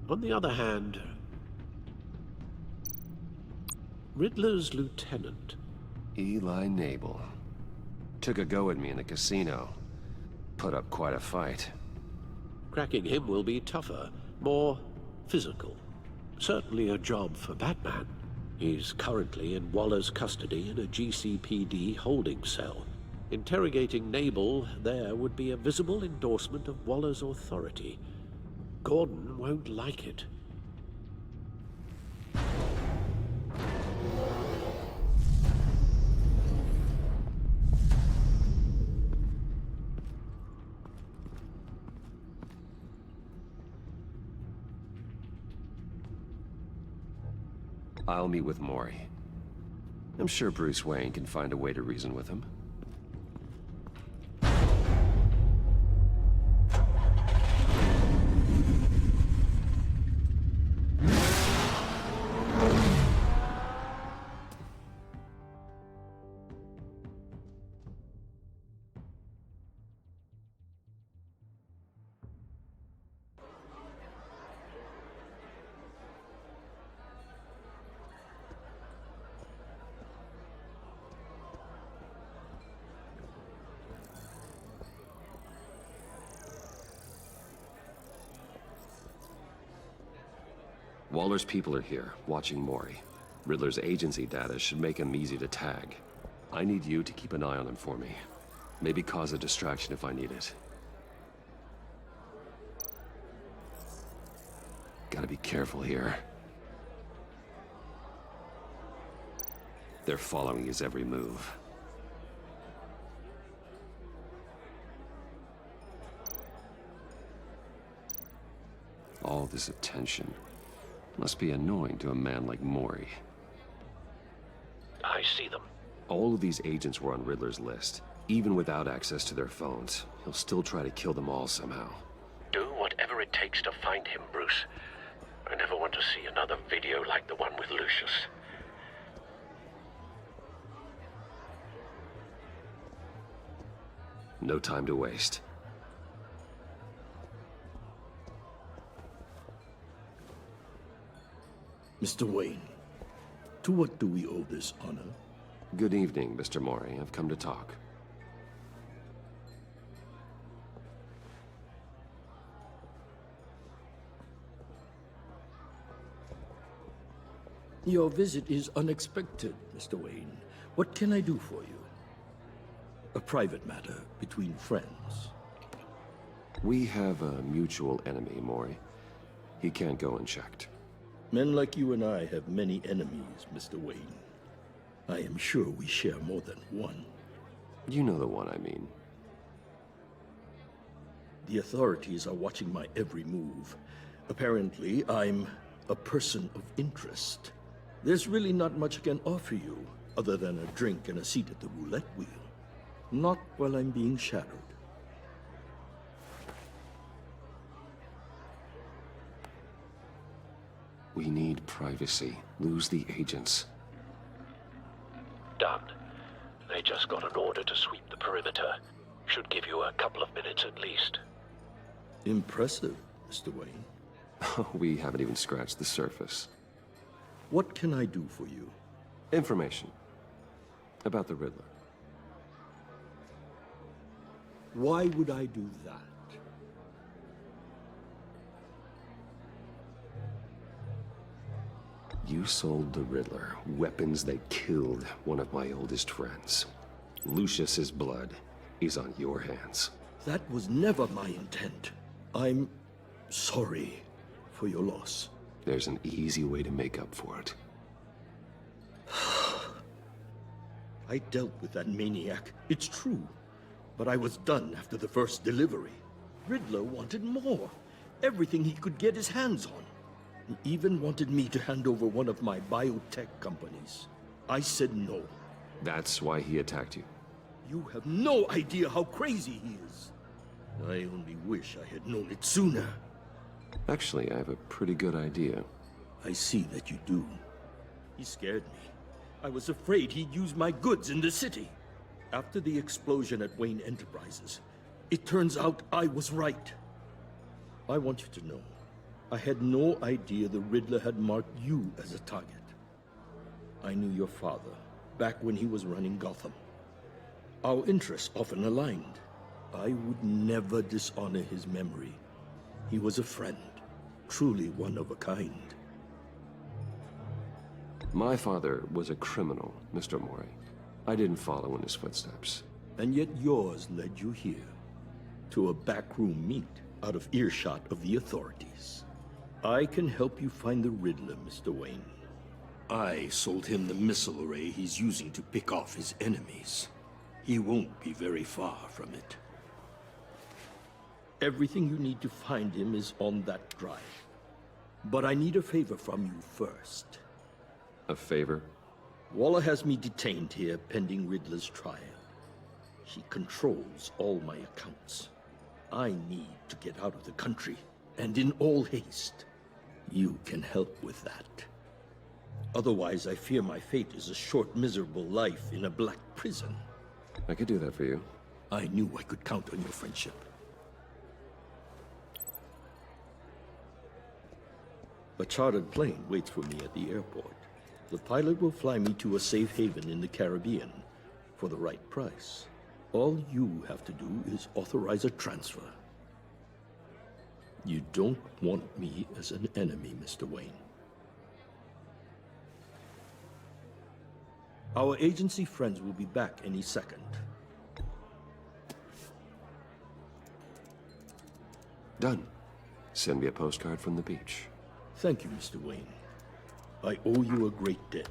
On the other hand, Riddler's lieutenant, Eli Nabel, took a go at me in the casino. Put up quite a fight. cracking him will be tougher, more physical. Certainly a job for Batman. He's currently in Waller's custody in a GCPD holding cell. Interrogating Nabel there would be a visible endorsement of Waller's authority. Gordon won't like it. I'll meet with Maury. I'm sure Bruce Wayne can find a way to reason with him. Waller's people are here, watching Maury. Riddler's agency data should make him easy to tag. I need you to keep an eye on him for me. Maybe cause a distraction if I need it. Gotta be careful here. They're following his every move. All this attention must be annoying to a man like Maury. I see them. All of these agents were on Riddler's list. Even without access to their phones, he'll still try to kill them all somehow. Do whatever it takes to find him, Bruce. I never want to see another video like the one with Lucius. No time to waste. Mr. Wayne, to what do we owe this honor? Good evening, Mr. Maury. I've come to talk. Your visit is unexpected, Mr. Wayne. What can I do for you? A private matter between friends. We have a mutual enemy, Maury. He can't go unchecked. Men like you and I have many enemies, Mr. Wayne. I am sure we share more than one. You know the one I mean. The authorities are watching my every move. Apparently, I'm a person of interest. There's really not much I can offer you, other than a drink and a seat at the roulette wheel. Not while I'm being shadowed. We need privacy. Lose the agents. Done. They just got an order to sweep the perimeter. Should give you a couple of minutes at least. Impressive, Mr. Wayne. We haven't even scratched the surface. What can I do for you? Information. About the Riddler. Why would I do that? You sold the Riddler weapons that killed one of my oldest friends. Lucius's blood is on your hands. That was never my intent. I'm sorry for your loss. There's an easy way to make up for it. I dealt with that maniac, it's true. But I was done after the first delivery. Riddler wanted more. Everything he could get his hands on. He even wanted me to hand over one of my biotech companies. I said no. That's why he attacked you. You have no idea how crazy he is. I only wish I had known it sooner. Actually, I have a pretty good idea. I see that you do. He scared me. I was afraid he'd use my goods in the city. After the explosion at Wayne Enterprises, it turns out I was right. I want you to know, I had no idea the Riddler had marked you as a target. I knew your father, back when he was running Gotham. Our interests often aligned. I would never dishonor his memory. He was a friend, truly one of a kind. My father was a criminal, Mr. Mori. I didn't follow in his footsteps. And yet yours led you here, to a backroom meet out of earshot of the authorities. I can help you find the Riddler, Mr. Wayne. I sold him the missile array he's using to pick off his enemies. He won't be very far from it. Everything you need to find him is on that drive. But I need a favor from you first. A favor? Waller has me detained here pending Riddler's trial. He controls all my accounts. I need to get out of the country, and in all haste. You can help with that. Otherwise, I fear my fate is a short, miserable life in a black prison. I could do that for you. I knew I could count on your friendship. A chartered plane waits for me at the airport. The pilot will fly me to a safe haven in the Caribbean for the right price. All you have to do is authorize a transfer. You don't want me as an enemy, Mr. Wayne. Our agency friends will be back any second. Done. Send me a postcard from the beach. Thank you, Mr. Wayne. I owe you a great debt.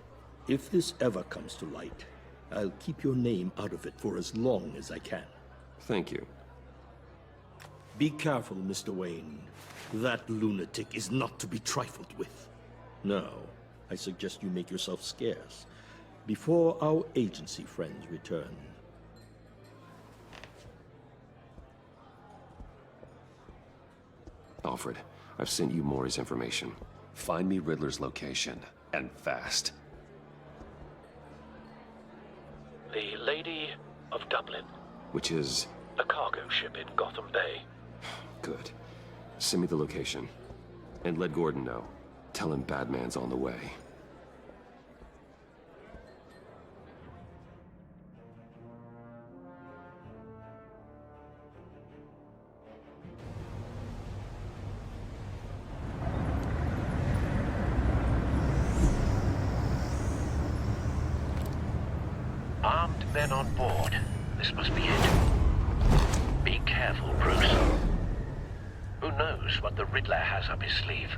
If this ever comes to light, I'll keep your name out of it for as long as I can. Thank you. Be careful, Mr. Wayne. That lunatic is not to be trifled with. Now, I suggest you make yourself scarce before our agency friends return. Alfred, I've sent you Maury's information. Find me Riddler's location, and fast. The Lady of Dublin. Which is? A cargo ship in Gotham Bay. Good. Send me the location. And let Gordon know. Tell him Batman's on the way. Armed men on board. This must be it. Be careful, Bruce. Who knows what the Riddler has up his sleeve?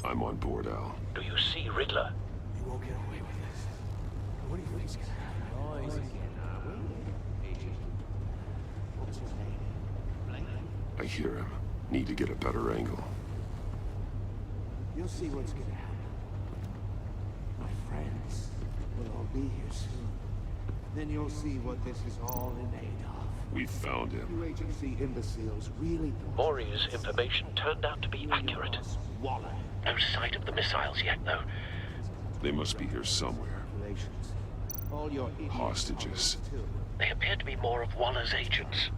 I'm on board, Al. Do you see Riddler? You won't get away with this. What do you think's gonna happen? I hear him. Need to get a better angle. You'll see what's gonna happen. My friends will all be here soon. Then you'll see what this is all in aid of. We found him. You agency imbeciles really thought... Maury's information turned out to be accurate. No sight of the missiles yet, though. They must be here somewhere. All your Hostages. They appear to be more of Waller's agents.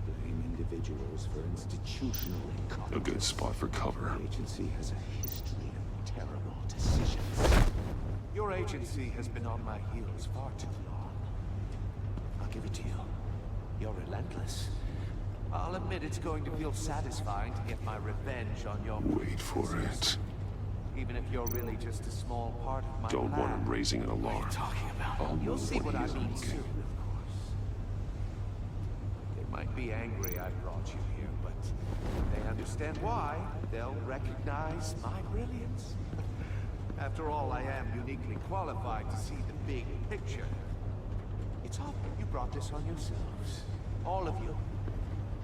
individuals for institutional incompetence. A good spot for cover. The agency has a history of terrible decisions. Your agency has been on my heels far too long. I'll give it to you. You're relentless. I'll admit it's going to feel satisfying to get my revenge on your... Wait for it. Even if you're really just a small part of my Don't plan. want him raising an alarm. What are you talking about? I'll You'll know see what when I he mean is soon, looking. of course. They might be angry I brought you here, but they understand why. They'll recognize my brilliance. After all, I am uniquely qualified to see the big picture. It's obvious you brought this on yourselves. All of you.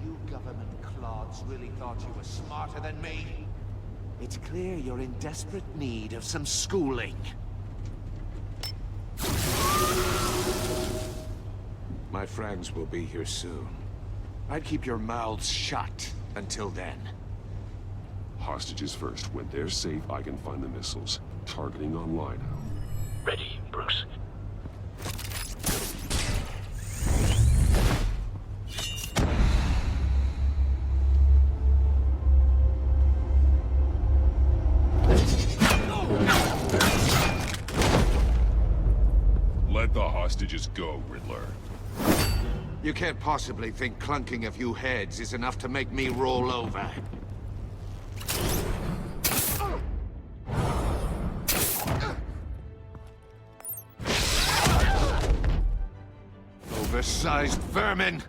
You government clods really thought you were smarter than me. It's clear you're in desperate need of some schooling. My friends will be here soon. I'd keep your mouths shut until then. Hostages first. When they're safe, I can find the missiles. Targeting on Lino. Ready, Bruce. Let the hostages go, Riddler. You can't possibly think clunking a few heads is enough to make me roll over. Oversized vermin!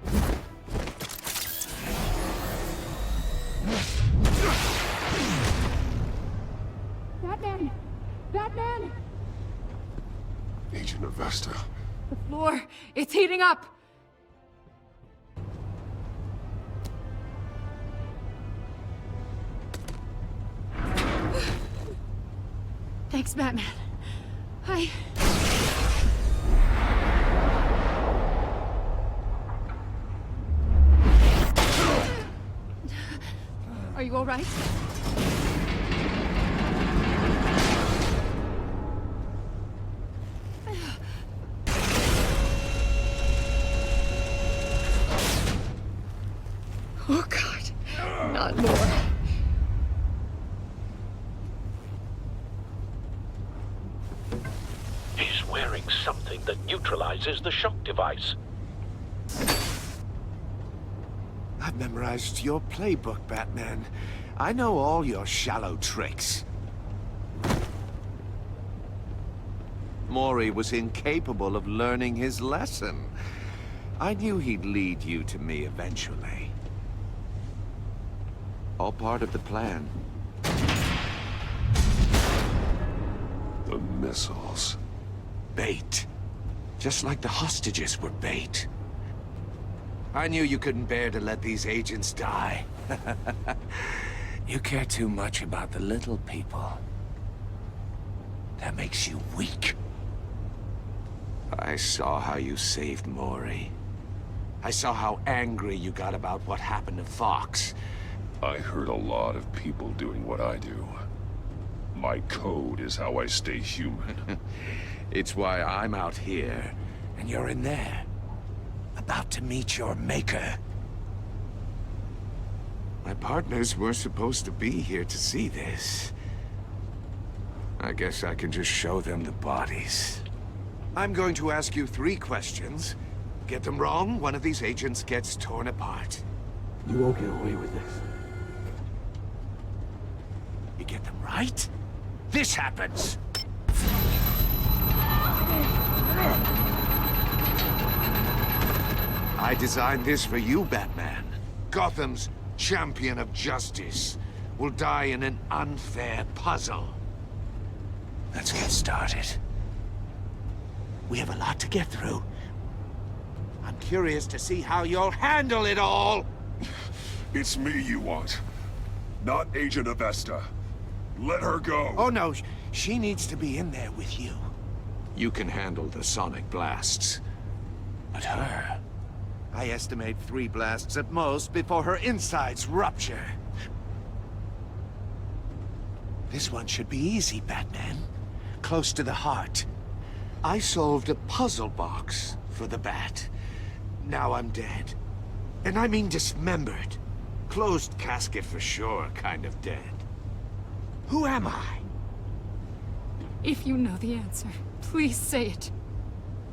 Batman! Batman! Agent Avesta. The floor, it's heating up! Thanks, Batman. Are you all right? Oh, God. Not more. He's wearing something that neutralizes the shock device. I've memorized your playbook, Batman. I know all your shallow tricks. Maury was incapable of learning his lesson. I knew he'd lead you to me eventually. All part of the plan. The missiles. Bait. Just like the hostages were bait. I knew you couldn't bear to let these agents die. You care too much about the little people. That makes you weak. I saw how you saved Maury. I saw how angry you got about what happened to Fox. I heard a lot of people doing what I do. My code is how I stay human. It's why I'm out here, and you're in there. About to meet your maker. My partners were supposed to be here to see this. I guess I can just show them the bodies. I'm going to ask you 3 questions. Get them wrong, one of these agents gets torn apart. You won't get away with this. You get them right, this happens! I designed this for you, Batman. Gotham's champion of justice will die in an unfair puzzle. Let's get started. We have a lot to get through. I'm curious to see how you'll handle it all! It's me you want, not Agent Avesta. Let her go. Oh no, she needs to be in there with you. You can handle the sonic blasts. But her... I estimate 3 blasts at most before her insides rupture. This one should be easy, Batman. Close to the heart. I solved a puzzle box for the Bat. Now I'm dead. And I mean dismembered. Closed casket for sure, kind of dead. Who am I? If you know the answer, please say it.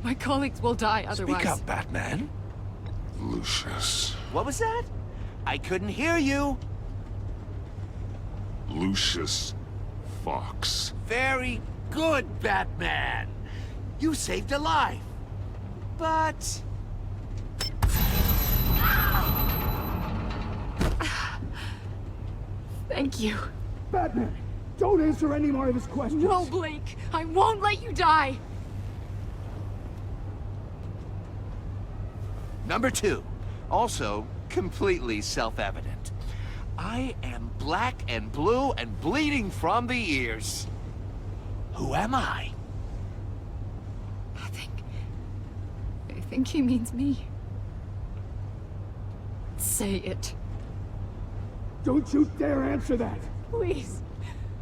My colleagues will die otherwise. Speak up, Batman. Lucius. What was that? I couldn't hear you. Lucius Fox. Very good, Batman. You saved a life. But... Thank you. Batman, don't answer any more of his questions. No, Blake. I won't let you die. Number 2. Also, completely self-evident. I am black and blue and bleeding from the ears. Who am I? I think he means me. Say it. Don't you dare answer that. Please.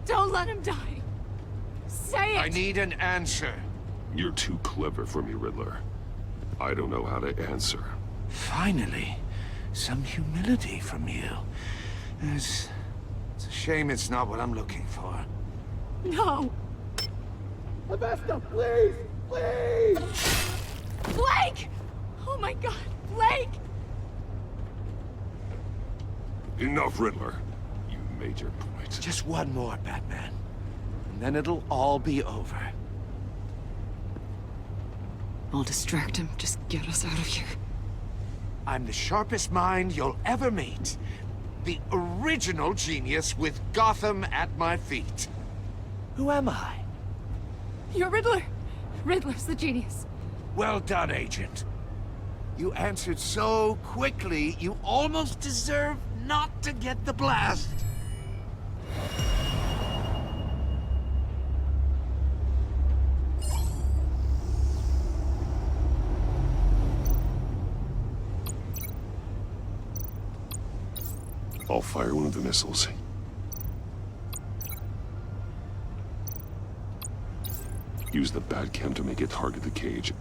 Don't let him die. Say it! I need an answer. You're too clever for me, Riddler. I don't know how to answer. Finally, some humility from you. It's a shame it's not what I'm looking for. No! Avesta, please! Please! Blake! Oh my god, Blake! Enough, Riddler. You made your point. Just one more, Batman. And then it'll all be over. I'll distract him. Just get us out of here. I'm the sharpest mind you'll ever meet. The original genius with Gotham at my feet. Who am I? You're Riddler. Riddler's the genius. Well done, Agent. You answered so quickly, you almost deserve not to get the blast. I'll fire one of the missiles. Use the Batcam to make it target the cage.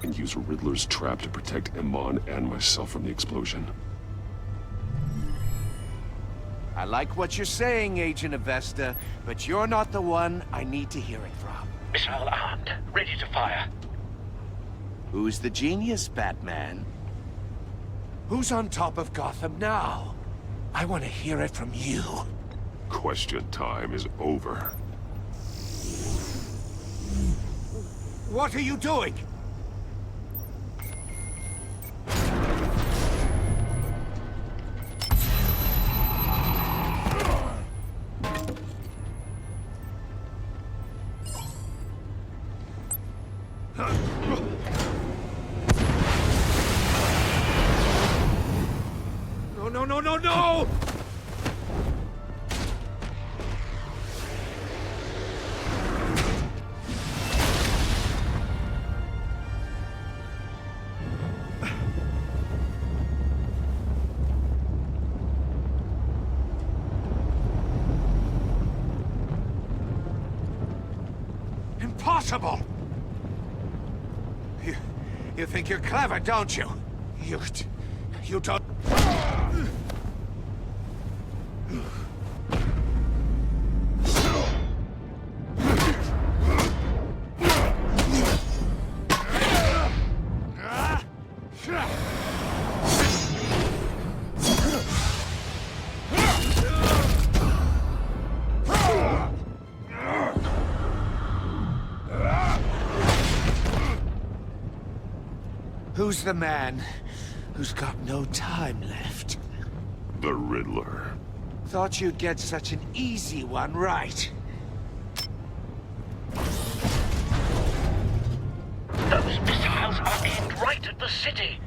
And use Riddler's trap to protect Iman and myself from the explosion. I like what you're saying, Agent Avesta, but you're not the one I need to hear it from. Missile armed, ready to fire. Who's the genius, Batman? Who's on top of Gotham now? I want to hear it from you. Question time is over. What are you doing? No! Impossible! You think you're clever, don't you? You don't... Who's the man who's got no time left? The Riddler. Thought you'd get such an easy one right. Those missiles are right at the city.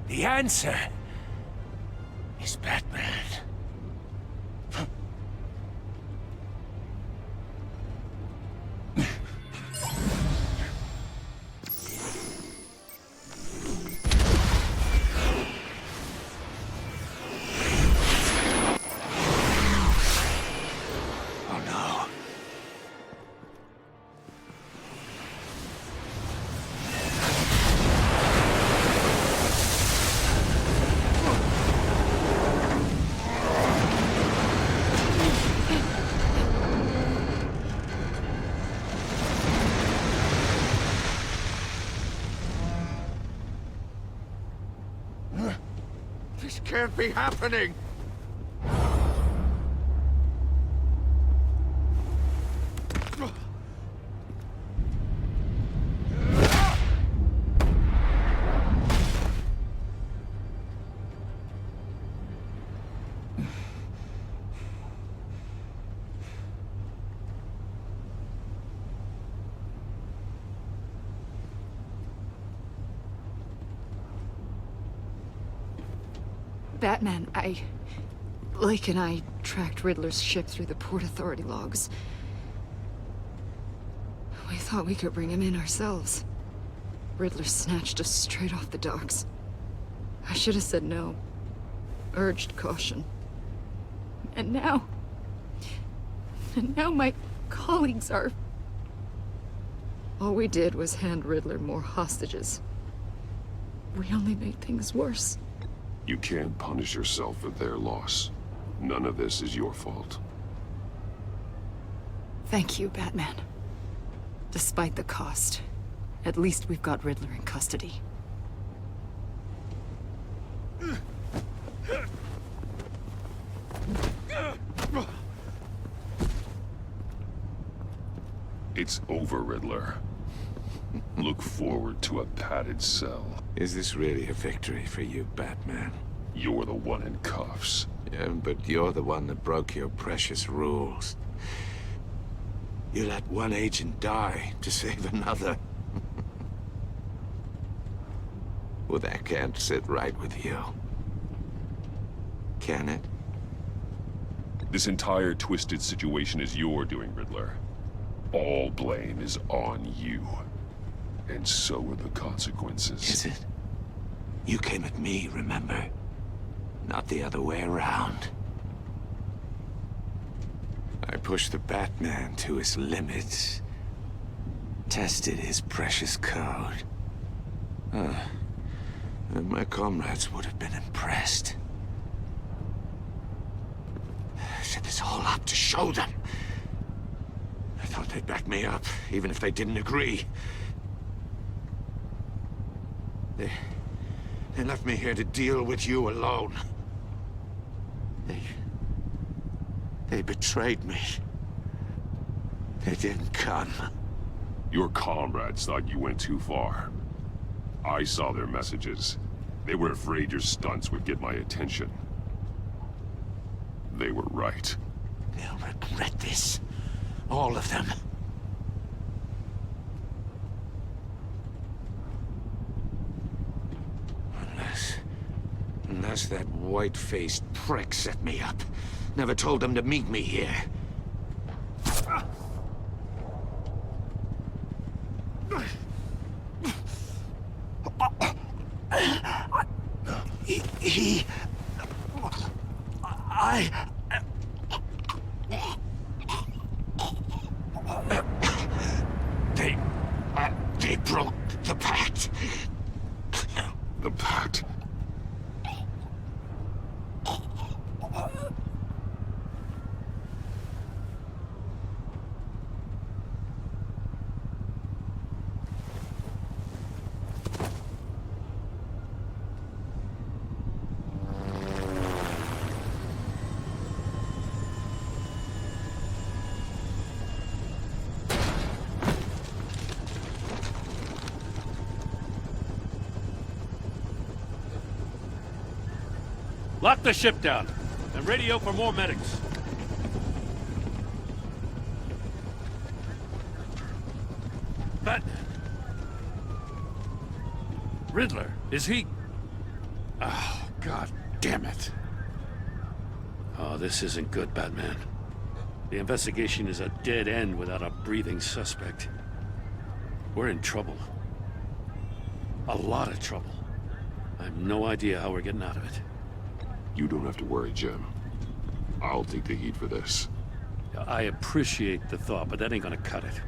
The answer is Batman. This can't be happening! Batman, Blake and I tracked Riddler's ship through the Port Authority logs. We thought we could bring him in ourselves. Riddler snatched us straight off the docks. I should have said no. Urged caution. And now my colleagues are... All we did was hand Riddler more hostages. We only made things worse. You can't punish yourself for their loss. None of this is your fault. Thank you, Batman. Despite the cost, at least we've got Riddler in custody. It's over, Riddler. Look forward to a padded cell. Is this really a victory for you, Batman? You're the one in cuffs. Yeah, but you're the one that broke your precious rules. You let one agent die to save another. Well, that can't sit right with you. Can it? This entire twisted situation is your doing, Riddler. All blame is on you. And so are the consequences. Is it? You came at me, remember? Not the other way around. I pushed the Batman to his limits. Tested his precious code. And my comrades would have been impressed. I set this all up to show them. I thought they'd back me up, even if they didn't agree. They left me here to deal with you alone. They betrayed me. They didn't come. Your comrades thought you went too far. I saw their messages. They were afraid your stunts would get my attention. They were right. They'll regret this. All of them. Unless that white-faced prick set me up. Never told them to meet me here. They broke the pact. The pact? Lock the ship down, and radio for more medics. Riddler, is he... Oh, God damn it. Oh, this isn't good, Batman. The investigation is a dead end without a breathing suspect. We're in trouble. A lot of trouble. I have no idea how we're getting out of it. You don't have to worry, Jim. I'll take the heat for this. I appreciate the thought, but that ain't gonna cut it.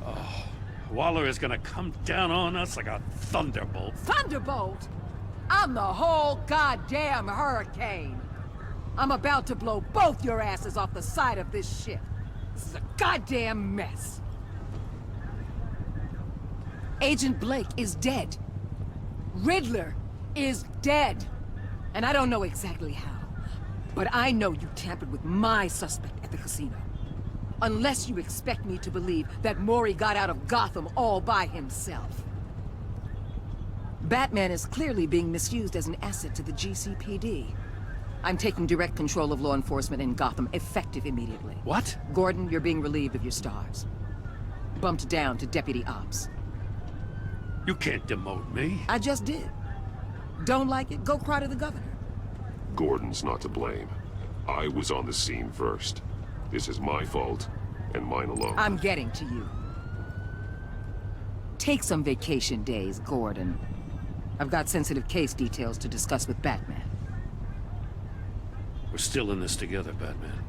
Oh, Waller is gonna come down on us like a thunderbolt. Thunderbolt? I'm the whole goddamn hurricane. I'm about to blow both your asses off the side of this ship. This is a goddamn mess. Agent Blake is dead. Riddler is dead. And I don't know exactly how. But I know you tampered with my suspect at the casino. Unless you expect me to believe that Maury got out of Gotham all by himself. Batman is clearly being misused as an asset to the GCPD. I'm taking direct control of law enforcement in Gotham, effective immediately. What? Gordon, you're being relieved of your stars. Bumped down to Deputy Ops. You can't demote me. I just did. Don't like it? Go cry to the governor. Gordon's not to blame. I was on the scene first. This is my fault, and mine alone. I'm getting to you. Take some vacation days, Gordon. I've got sensitive case details to discuss with Batman. We're still in this together, Batman.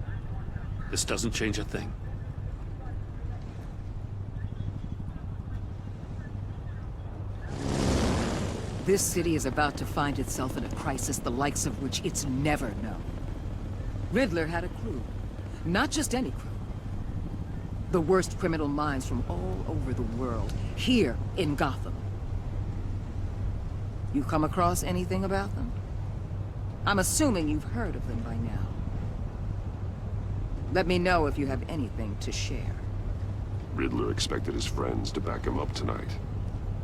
This doesn't change a thing. This city is about to find itself in a crisis the likes of which it's never known. Riddler had a crew. Not just any crew. The worst criminal minds from all over the world, here in Gotham. You come across anything about them? I'm assuming you've heard of them by now. Let me know if you have anything to share. Riddler expected his friends to back him up tonight.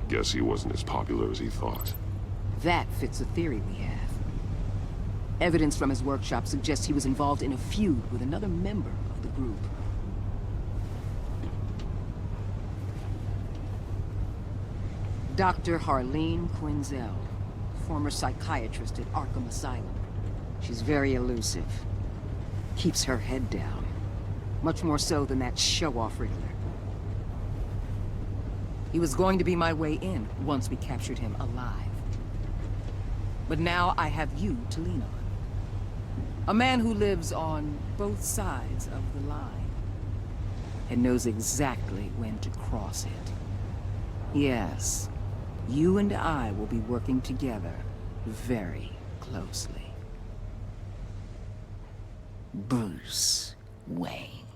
Guess he wasn't as popular as he thought. That fits a theory we have. Evidence from his workshop suggests he was involved in a feud with another member of the group. Dr. Harleen Quinzel, former psychiatrist at Arkham Asylum. She's very elusive. Keeps her head down. Much more so than that show-off Riddler. He was going to be my way in once we captured him alive. But now I have you to lean on. A man who lives on both sides of the line. And knows exactly when to cross it. Yes, you and I will be working together very closely. Bruce Wayne.